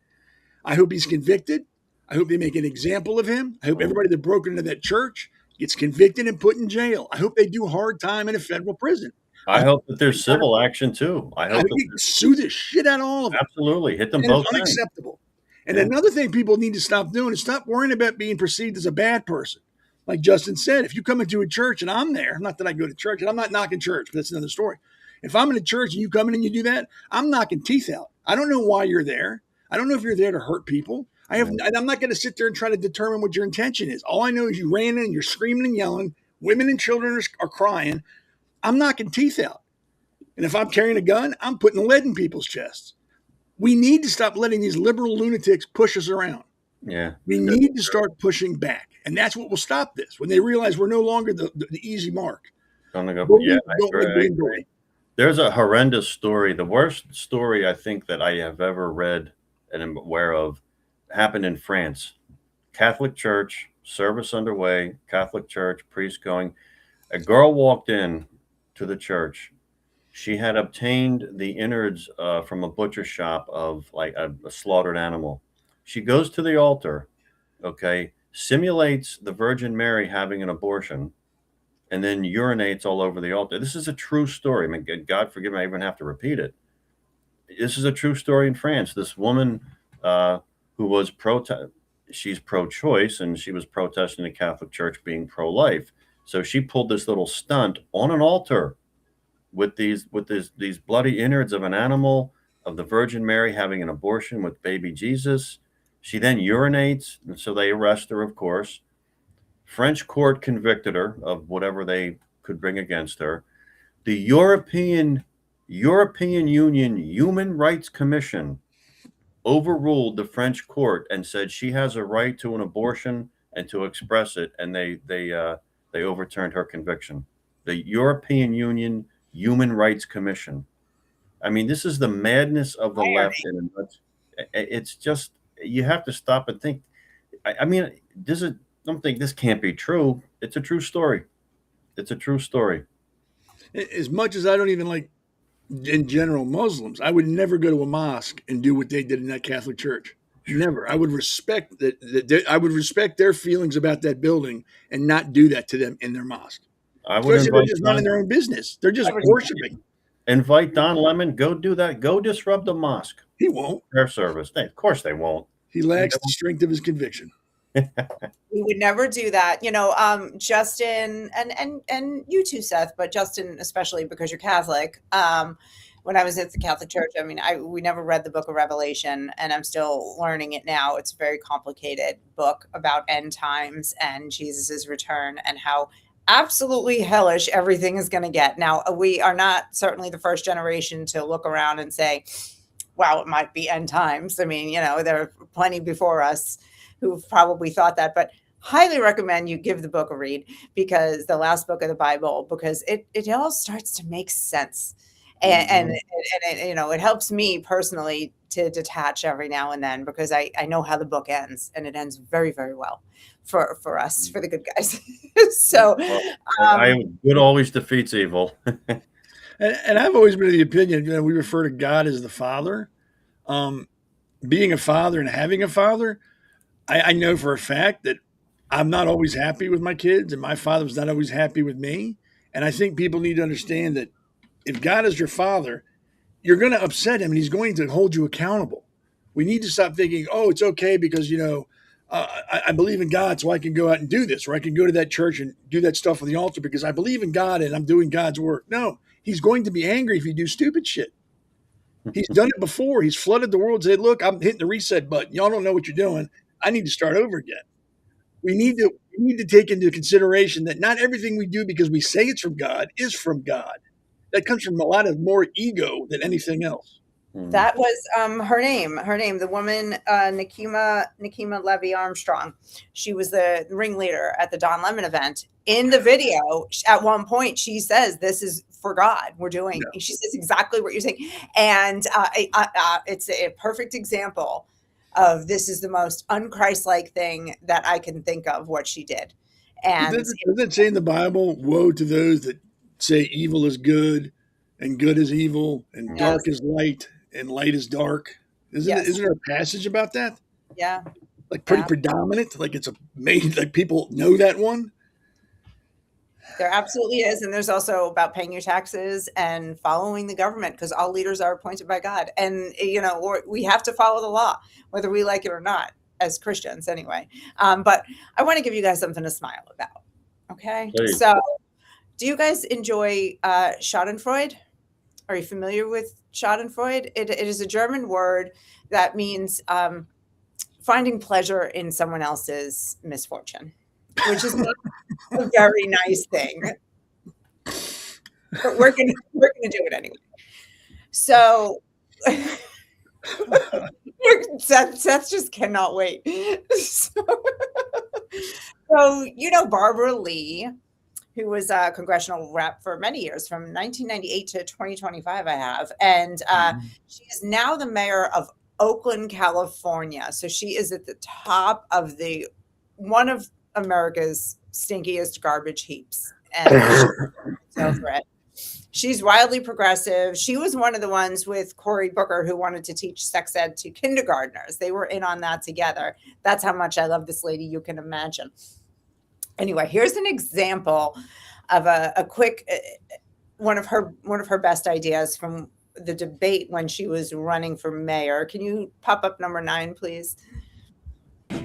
I hope he's convicted. I hope they make an example of him. I hope everybody that broke into that church gets convicted and put in jail. I hope they do hard time in a federal prison. I hope that there's civil action too. I hope you sue the shit out of all of them. Absolutely. Hit them And both it's ends. unacceptable. And another thing people need to stop doing is stop worrying about being perceived as a bad person. Like Justin said, if you come into a church and I'm there, not that I go to church, and I'm not knocking church, but that's another story. If I'm in a church and you come in and you do that, I'm knocking teeth out. I don't know why you're there. I don't know if you're there to hurt people. I'm not going to sit there and try to determine what your intention is. All I know is you ran in and you're screaming and yelling. Women and children are crying. I'm knocking teeth out. And if I'm carrying a gun, I'm putting lead in people's chests. We need to stop letting these liberal lunatics push us around. Yeah. We need to start pushing back. And that's what will stop this. When they realize we're no longer the easy mark. I'm gonna go. Bully, Yeah, don't let bully bully. There's a horrendous story. The worst story I think that I have ever read and am aware of happened in France. Catholic church, service underway, Catholic church, priest going. A girl walked in to the church. She had obtained the innards from a butcher shop of like a slaughtered animal. She goes to the altar, okay, simulates the Virgin Mary having an abortion, and then urinates all over the altar. This is a true story. I mean, God forgive me, I even have to repeat it. This is a true story in France. This woman who was she's pro-choice, and she was protesting the Catholic Church being pro-life. So she pulled this little stunt on an altar with these bloody innards of an animal, of the Virgin Mary having an abortion with baby Jesus. She then urinates, and so they arrest her, of course. French court convicted her of whatever they could bring against her. The European Union Human Rights Commission overruled the French court and said she has a right to an abortion and to express it, and they overturned her conviction. The European Union Human Rights Commission. I mean, this is the madness of the left, and it's just, you have to stop and think. I mean, don't think this can't be true. It's a true story. It's a true story. As much as I don't even like, in general, Muslims, I would never go to a mosque and do what they did in that Catholic church. Never. I would respect that. I would respect their feelings about that building and not do that to them in their mosque. Especially they're just running their own business. They're just worshiping. Invite Don Lemon. Go do that. Go disrupt the mosque. He won't. Prayer service. Of course they won't. He lacks the strength of his conviction. We would never do that. You know, Justin and you too, Seth, but Justin especially because you're Catholic. When I was at the Catholic Church, I mean, we never read the Book of Revelation, and I'm still learning it now. It's a very complicated book about end times and Jesus's return and how absolutely hellish everything is going to get. Now, we are not certainly the first generation to look around and say, wow, it might be end times. I mean, you know, there are plenty before us who've probably thought that, but highly recommend you give the book a read, because the last book of the Bible, because it all starts to make sense. And you know, it helps me personally to detach every now and then, because I know how the book ends, and it ends very, very well for us, for the good guys. So good always defeats evil. And I've always been of the opinion, you know, we refer to God as the Father. Being a father and having a father, I know for a fact that I'm not always happy with my kids, and my father was not always happy with me. And I think people need to understand that if God is your father, you're going to upset him, and he's going to hold you accountable. We need to stop thinking, oh, it's okay because, you know, I believe in God, so I can go out and do this, or I can go to that church and do that stuff on the altar because I believe in God and I'm doing God's work. No, he's going to be angry if you do stupid shit. He's done it before. He's flooded the world and said, look, I'm hitting the reset button. Y'all don't know what you're doing. I need to start over again. We need to take into consideration that not everything we do because we say it's from God is from God. That comes from a lot of more ego than anything else. That was her name, the woman, Nikema Levy Armstrong. She was the ringleader at the Don Lemon event. In the video, at one point, she says, this is for God. We're doing, she says exactly what you're saying. And it's a perfect example of this is the most unchristlike thing that I can think of what she did. And doesn't it say in the Bible, woe to those that say evil is good and good is evil and dark is light and light is dark? Isn't there a passage about that? Yeah. Like pretty predominant? Like it's like people know that one? There absolutely is. And there's also about paying your taxes and following the government, because all leaders are appointed by God. And, we have to follow the law, whether we like it or not, as Christians anyway. But I want to give you guys something to smile about. Okay. Please. So do you guys enjoy Schadenfreude? Are you familiar with Schadenfreude? It is a German word that means finding pleasure in someone else's misfortune, which is not a very nice thing. But we're gonna do it anyway. So Seth just cannot wait. So Barbara Lee, who was a congressional rep for many years, from 1998 to 2025, I have. And she is now the mayor of Oakland, California. So she is at the top of one of America's stinkiest garbage heaps. And she's wildly progressive. She was one of the ones with Cory Booker who wanted to teach sex ed to kindergartners. They were in on that together. That's how much I love this lady, you can imagine. Anyway, here's an example of a quick one of her best ideas from the debate when she was running for mayor. Can you pop up number 9, please?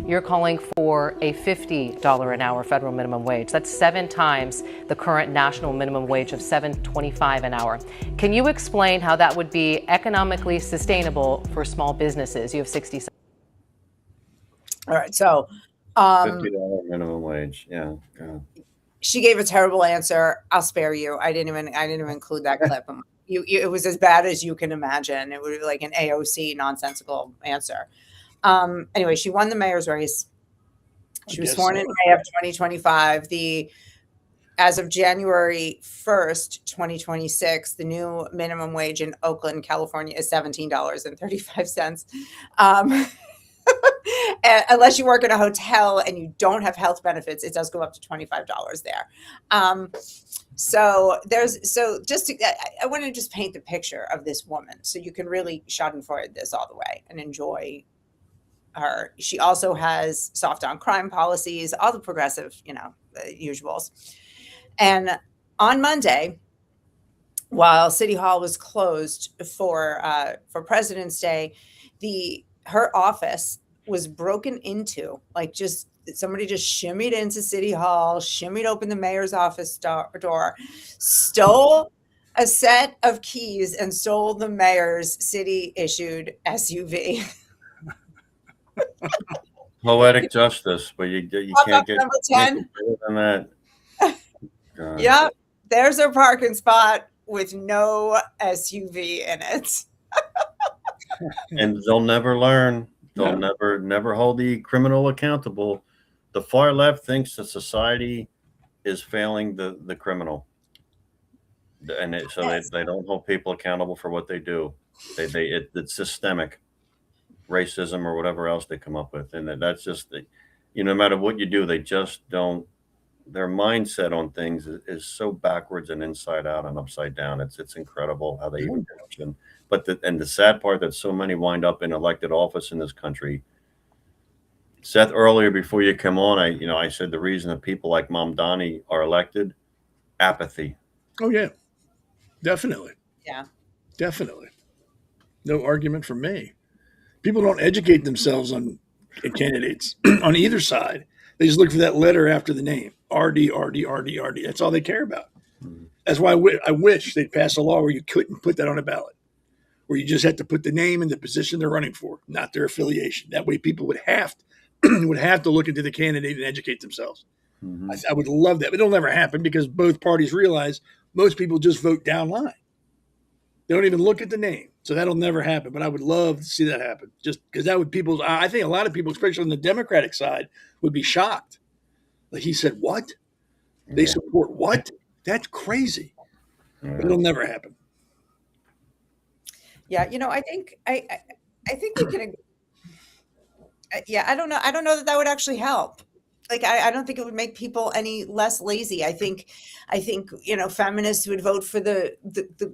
You're calling for a $50 an hour federal minimum wage. That's 7 times the current national minimum wage of $7.25 an hour. Can you explain how that would be economically sustainable for small businesses? You have 60 seconds. All right, so $50 minimum wage. Yeah. She gave a terrible answer. I'll spare you. I didn't even include that clip. It was as bad as you can imagine. It was like an AOC nonsensical answer. Anyway, she won the mayor's race. She was sworn in May of 2025. As of January 1st, 2026, the new minimum wage in Oakland, California is $17.35. Unless you work in a hotel and you don't have health benefits, it does go up to $25 there. I want to just paint the picture of this woman so you can really schadenfreude this all the way and enjoy her. She also has soft on crime policies, all the progressive, usuals. And on Monday, while City Hall was closed for President's Day, her office was broken into, like just somebody just shimmied into City Hall, shimmied open the mayor's office door, stole a set of keys, and stole the mayor's city-issued SUV. Poetic justice, but you can't get number 10. better than that. Yep, there's her parking spot with no SUV in it. And they'll never learn. They'll never hold the criminal accountable. The far left thinks that society is failing the criminal, and they don't hold people accountable for what they do. It's systemic racism or whatever else they come up with, and that's just no matter what you do, they just don't. Their mindset on things is so backwards and inside out and upside down. It's incredible how they even function. But the sad part that so many wind up in elected office in this country. Seth, earlier before you come on, I said the reason that people like Mom Donnie are elected, apathy. Oh yeah, definitely. Yeah, definitely. No argument from me. People don't educate themselves on candidates on either side. They just look for that letter after the name. RD, RD, RD, RD. That's all they care about. Mm-hmm. That's why I wish they'd pass a law where you couldn't put that on a ballot, where you just had to put the name and the position they're running for, not their affiliation. That way people would have to look into the candidate and educate themselves. Mm-hmm. I would love that, but it'll never happen because both parties realize most people just vote down line. They don't even look at the name. So that'll never happen. But I would love to see that happen just because I think a lot of people, especially on the Democratic side, would be shocked. Like he said, what? They support what? That's crazy. But it'll never happen. Yeah. I think we can. Yeah, I don't know. I don't know that that would actually help. Like, I don't think it would make people any less lazy. I think, feminists would vote for the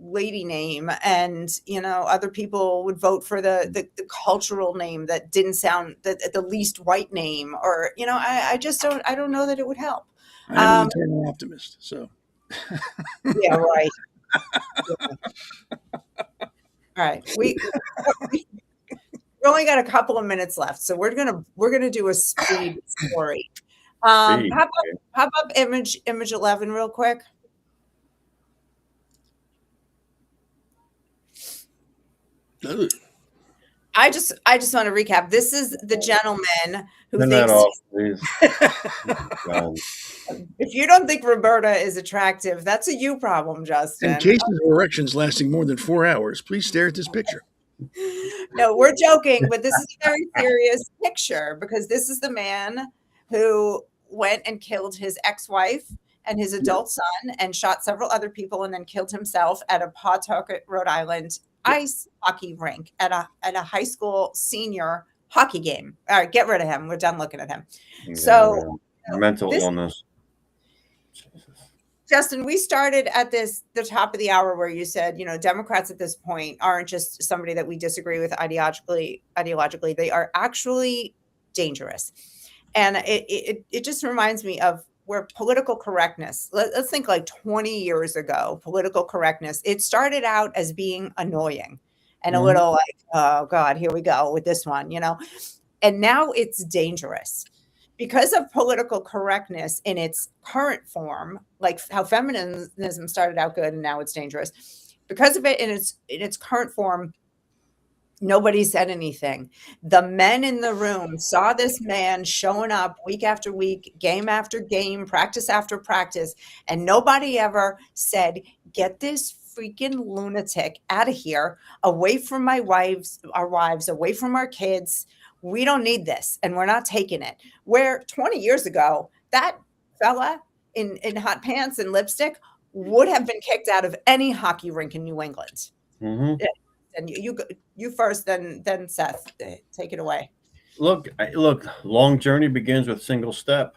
lady name, and, other people would vote for the cultural name that didn't sound the least white name, or, I don't know that it would help. I am an eternal optimist, so. Yeah, right. Yeah. All right. We only got a couple of minutes left, so we're gonna do a speed story. Speed. How about image 11 real quick? Ugh. I just want to recap. This is the gentleman who Turn that thinks off, please. if you don't think Roberta is attractive, that's a you problem, Justin. In cases of erections lasting more than 4 hours, please stare at this picture. No, we're joking, but this is a very serious picture, because this is the man who went and killed his ex-wife and his adult son and shot several other people and then killed himself at a Pawtucket, Rhode Island ice hockey rink at a high school senior hockey game. All right, get rid of him. We're done looking at him. Yeah, So mental illness. Justin, we started at the top of the hour where you said, Democrats at this point aren't just somebody that we disagree with ideologically. They are actually dangerous. And it just reminds me of where political correctness, let's think like 20 years ago, political correctness, it started out as being annoying and a little like, oh God, here we go with this one, and now it's dangerous. Because of political correctness in its current form, like how feminism started out good and now it's dangerous, because of it in its current form, nobody said anything. The men in the room saw this man showing up week after week, game after game, practice after practice, and nobody ever said, get this freaking lunatic out of here, away from our wives, away from our kids. We don't need this, and we're not taking it. Where 20 years ago, that fella in hot pants and lipstick would have been kicked out of any hockey rink in New England. Mm-hmm. And you first, then Seth, take it away. Look, long journey begins with single step.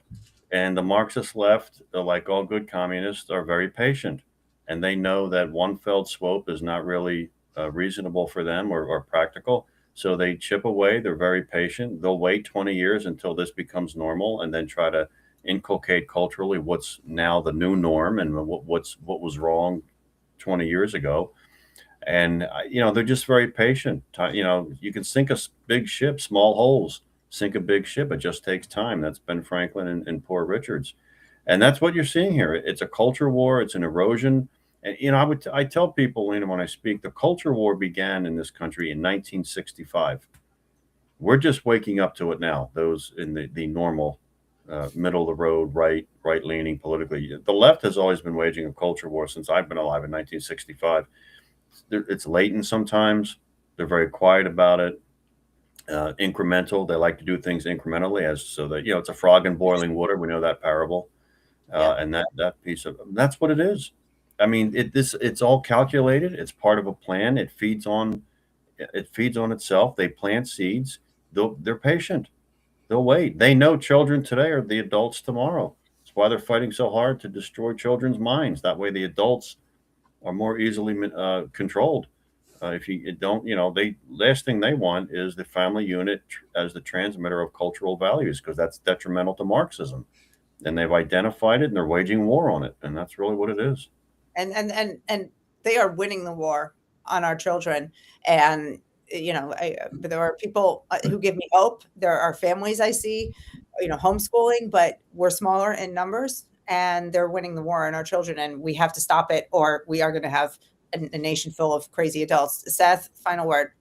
And the Marxist left, like all good communists, are very patient. And they know that one fell swoop is not really reasonable for them or practical. So they chip away. They're very patient. They'll wait 20 years until this becomes normal, and then try to inculcate culturally what's now the new norm and what was wrong 20 years ago. And they're just very patient. You can sink a big ship, small holes. Sink a big ship. It just takes time. That's Ben Franklin and Poor Richards, and that's what you're seeing here. It's a culture war. It's an erosion. And I tell people, Lena, when I speak, the culture war began in this country in 1965. We're just waking up to it now. Those in the normal middle of the road, right leaning politically. The left has always been waging a culture war since I've been alive in 1965. It's latent sometimes. They're very quiet about it. Incremental. They like to do things incrementally, so that it's a frog in boiling water. We know that parable, and that piece of that's what it is. I mean, it's all calculated. It's part of a plan. It feeds on itself. They plant seeds. They're patient. They'll wait. They know children today are the adults tomorrow. That's why they're fighting so hard to destroy children's minds. That way, the adults are more easily controlled. If you don't, last thing they want is the family unit as the transmitter of cultural values, because that's detrimental to Marxism. And they've identified it, and they're waging war on it, and that's really what it is. And they are winning the war on our children. And there are people who give me hope. There are families I see, homeschooling, but we're smaller in numbers, and they're winning the war on our children, and we have to stop it, or we are going to have a nation full of crazy adults. Seth, final word.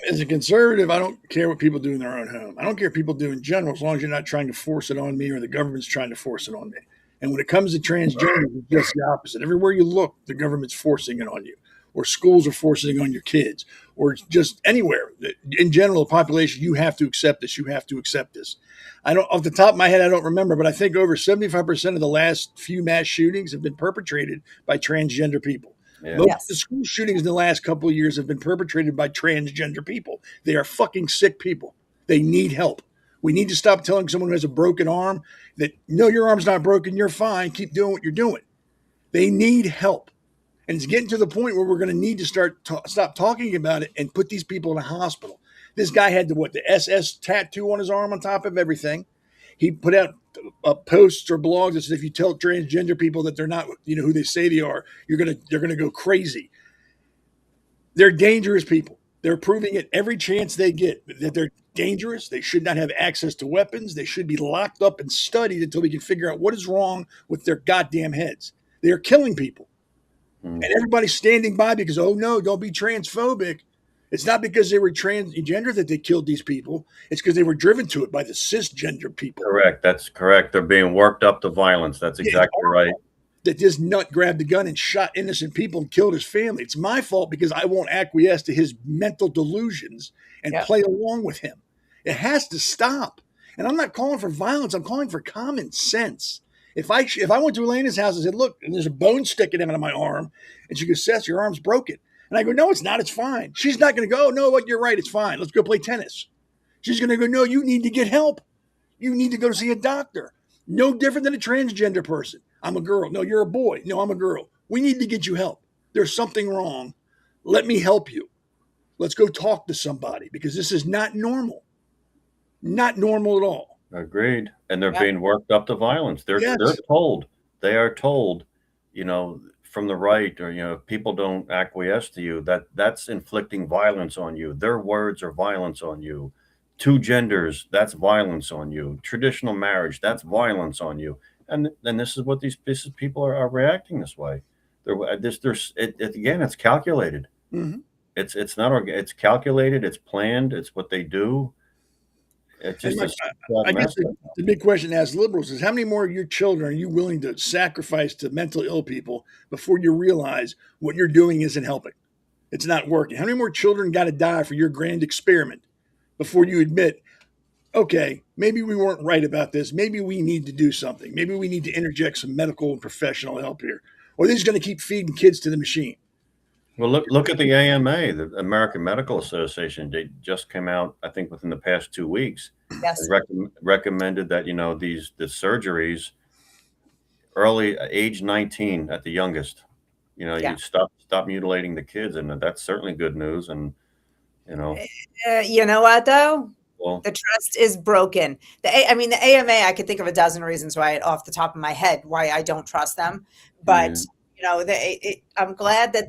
As a conservative, I don't care what people do in their own home. I don't care what people do in general, as long as you're not trying to force it on me or the government's trying to force it on me. And when it comes to transgender, it's just the opposite. Everywhere you look, the government's forcing it on you, or schools are forcing it on your kids, or just anywhere. In general, the population, you have to accept this. You have to accept this. I don't, off the top of my head, I don't remember, but I think over 75% of the last few mass shootings have been perpetrated by transgender people. Yeah. Most of the school shootings in the last couple of years have been perpetrated by transgender people. They are fucking sick people. They need help. We need to stop telling someone who has a broken arm that, no, your arm's not broken, you're fine, keep doing what you're doing. They need help. And it's getting to the point where we're going to need to stop talking about it and put these people in a hospital. This guy had the SS tattoo on his arm on top of everything. He put out posts or blogs that said, if you tell transgender people that they're not, who they say they are, they're gonna go crazy. They're dangerous people. They're proving it every chance they get that they're dangerous. They should not have access to weapons. They should be locked up and studied until we can figure out what is wrong with their goddamn heads. They are killing people. And everybody's standing by because, oh no, don't be transphobic. It's not because they were transgender that they killed these people. It's because they were driven to it by the cisgender people. Correct. That's correct. They're being worked up to violence. That's exactly right. That this nut grabbed a gun and shot innocent people and killed his family. It's my fault because I won't acquiesce to his mental delusions and play along with him. It has to stop. And I'm not calling for violence. I'm calling for common sense. If I went to Elena's house and said, look, and there's a bone sticking out of my arm, and she goes, Seth, your arm's broken. And I go, no, it's not. It's fine. She's not going to go, oh, no, what? You're right. It's fine. Let's go play tennis. She's going to go, no, you need to get help. You need to go see a doctor. No different than a transgender person. I'm a girl. No, you're a boy. No, I'm a girl. We need to get you help. There's something wrong. Let me help you. Let's go talk to somebody because this is not normal. Not normal at all. Agreed. And they're being worked up to violence. They're told, from the right, or, if people don't acquiesce to you, that's inflicting violence on you. Their words are violence on you. Two genders, that's violence on you. Traditional marriage, that's violence on you. And this is what these people are reacting this way. Again, it's calculated. Mm-hmm. It's calculated. It's planned. It's what they do. It's just I guess the big question to ask liberals is, how many more of your children are you willing to sacrifice to mentally ill people before you realize what you're doing isn't helping? It's not working. How many more children got to die for your grand experiment before you admit, okay, maybe we weren't right about this. Maybe we need to do something. Maybe we need to interject some medical and professional help here. Or they're just going to keep feeding kids to the machine. Well, look at the AMA, the American Medical Association. They just came out, I think, within the past 2 weeks. Yes. Recommended that, the surgeries early, age 19 at the youngest. You stop mutilating the kids, and that's certainly good news. And you know what though? Well, the trust is broken. The AMA, I could think of a dozen reasons why, off the top of my head, why I don't trust them, but. I'm glad that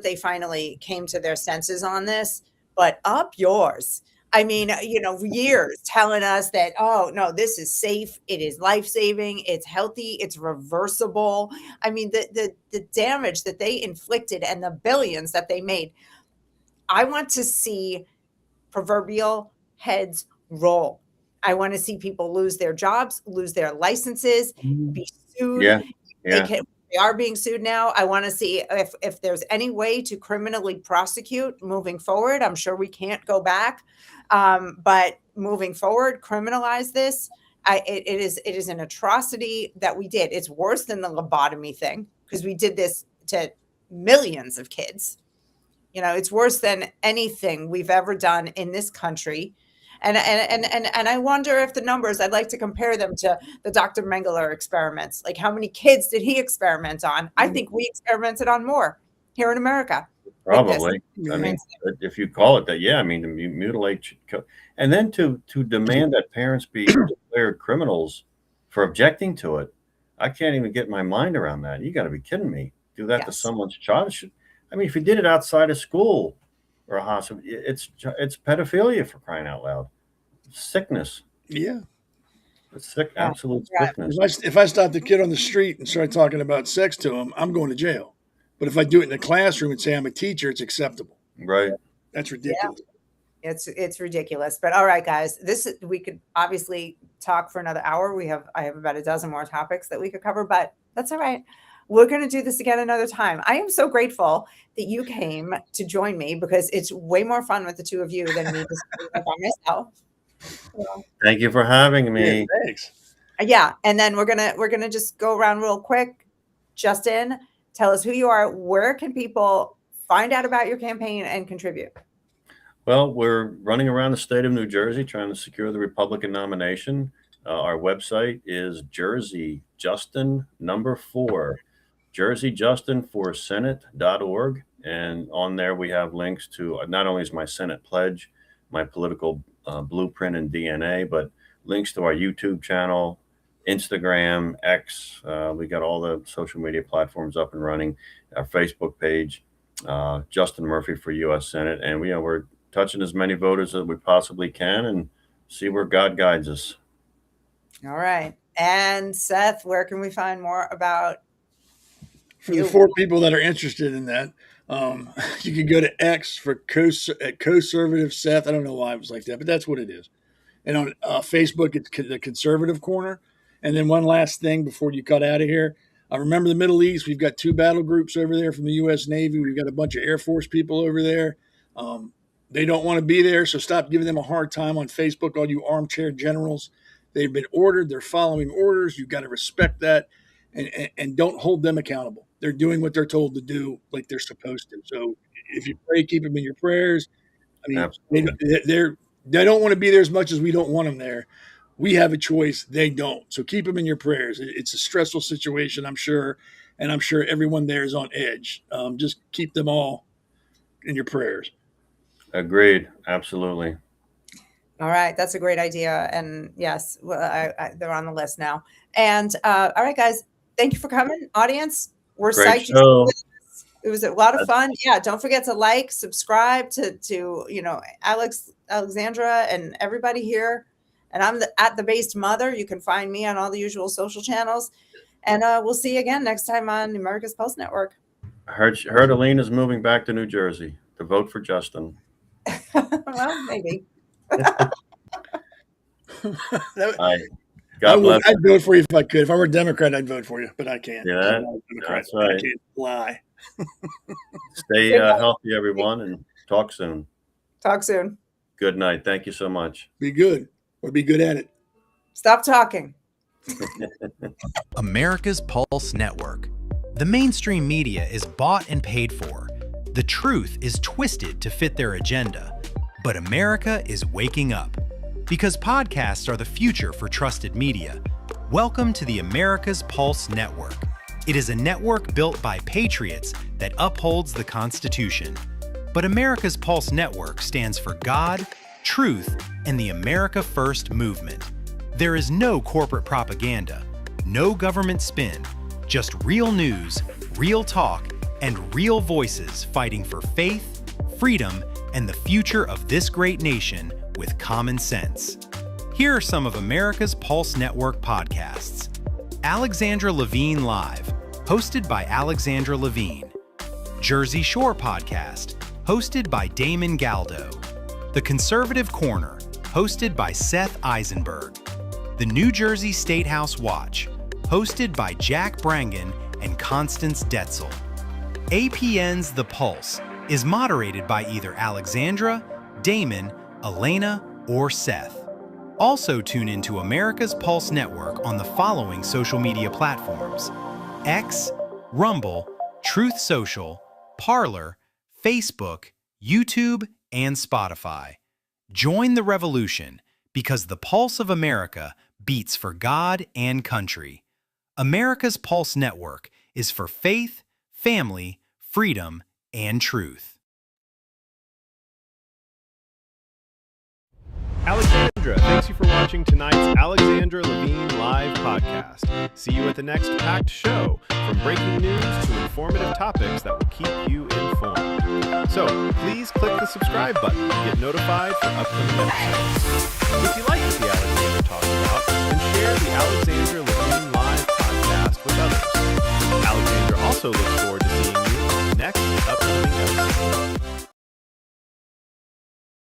they finally came to their senses on this, but up yours. Years telling us that, oh no, this is safe. It is life-saving. It's healthy. It's reversible. The damage that they inflicted and the billions that they made. I want to see proverbial heads roll. I want to see people lose their jobs, lose their licenses, be sued. Yeah. They are being sued now. I want to see if there's any way to criminally prosecute moving forward. I'm sure we can't go back, but moving forward, criminalize this. It is an atrocity that we did. It's worse than the lobotomy thing because we did this to millions of kids. It's worse than anything we've ever done in this country. And I wonder if the numbers, I'd like to compare them to the Dr. Mengele experiments. Like, how many kids did he experiment on? I think we experimented on more here in America. Probably. If you call it that, to mutilate, and then to demand that parents be declared criminals for objecting to it. I can't even get my mind around that. You got to be kidding me. Do that to someone's child. If you did it outside of school or a hospital, it's pedophilia, for crying out loud. Sickness. Yeah. It's sick, absolute sickness. If I stop the kid on the street and start talking about sex to him, I'm going to jail. But if I do it in the classroom and say I'm a teacher, it's acceptable. Right. That's ridiculous. Yeah. It's ridiculous. But all right, guys, we could obviously talk for another hour. I have about a dozen more topics that we could cover, but that's all right. We're going to do this again another time. I am so grateful that you came to join me because it's way more fun with the two of you than me just by myself. Thank you for having me. Yeah, thanks. Yeah, and then we're gonna just go around real quick. Justin, tell us who you are. Where can people find out about your campaign and contribute? Well, we're running around the state of New Jersey trying to secure the Republican nomination. Our website is Jersey Justin number 4, jerseyjustinforsenate.org. And on there, we have links to not only is my Senate pledge, my political blueprint and DNA, but links to our YouTube channel, Instagram, X. We got all the social media platforms up and running, our Facebook page, Justin Murphy for U.S. Senate. And we're touching as many voters as we possibly can and see where God guides us. All right. And Seth, where can we find more about For the 4 people that are interested in that, you can go to X for conservative Seth. I don't know why it was like that, but that's what it is. And on Facebook, it's the Conservative Corner. And then one last thing before you cut out of here. Remember the Middle East, we've got 2 battle groups over there from the U.S. Navy. We've got a bunch of Air Force people over there. They don't want to be there, so stop giving them a hard time on Facebook, all you armchair generals. They've been ordered. They're following orders. You've got to respect that and don't hold them accountable. They're doing what they're told to do like they're supposed to. So if you pray, keep them in your prayers. I mean, they don't want to be there as much as we don't want them there. We have a choice. They don't. So keep them in your prayers. It's a stressful situation, I'm sure. And I'm sure everyone there is on edge. Just keep them all in your prayers. Agreed. Absolutely. All right. That's a great idea. And yes, they're on the list now. And all right, guys, thank you for coming. Audience, we're Great psyched. show. It was a lot of fun. Yeah. Don't forget to like, subscribe to Alexandra and everybody here. And I'm at the Based Mother. You can find me on all the usual social channels. And we'll see you again next time on America's Pulse Network. I heard Elena's moving back to New Jersey to vote for Justin. Well, maybe. God bless. I'd vote for you if I could. If I were a Democrat, I'd vote for you, but I can't. Yeah, that's right. I can't lie. Stay healthy, everyone, and talk soon. Talk soon. Good night. Thank you so much. Be good or be good at it. Stop talking. America's Pulse Network. The mainstream media is bought and paid for. The truth is twisted to fit their agenda. But America is waking up. Because podcasts are the future for trusted media. Welcome to the America's Pulse Network. It is a network built by patriots that upholds the Constitution. But America's Pulse Network stands for God, truth, and the America First movement. There is no corporate propaganda, no government spin, just real news, real talk, and real voices fighting for faith, freedom, and the future of this great nation with common sense. Here are some of America's Pulse Network podcasts. Alexandra Levine Live, hosted by Alexandra Levine. Jersey Shore Podcast, hosted by Damon Galdo. The Conservative Corner, hosted by Seth Eisenberg. The New Jersey State House Watch, hosted by Jack Brangan and Constance Detzel. APN's The Pulse is moderated by either Alexandra, Damon, Elena, or Seth. Also tune into America's Pulse Network on the following social media platforms: X, Rumble, Truth Social, Parler, Facebook, YouTube, and Spotify. Join the revolution because the pulse of America beats for God and country. America's Pulse Network is for faith, family, freedom, and truth. Alexandra, thanks you for watching tonight's Alexandra Levine Live podcast. See you at the next packed show, from breaking news to informative topics that will keep you informed. So please click the subscribe button to get notified for upcoming episodes. If you like what the Alexandra talks about, then share the Alexandra Levine Live podcast with others. Alexandra also looks forward to seeing you on the next upcoming episode.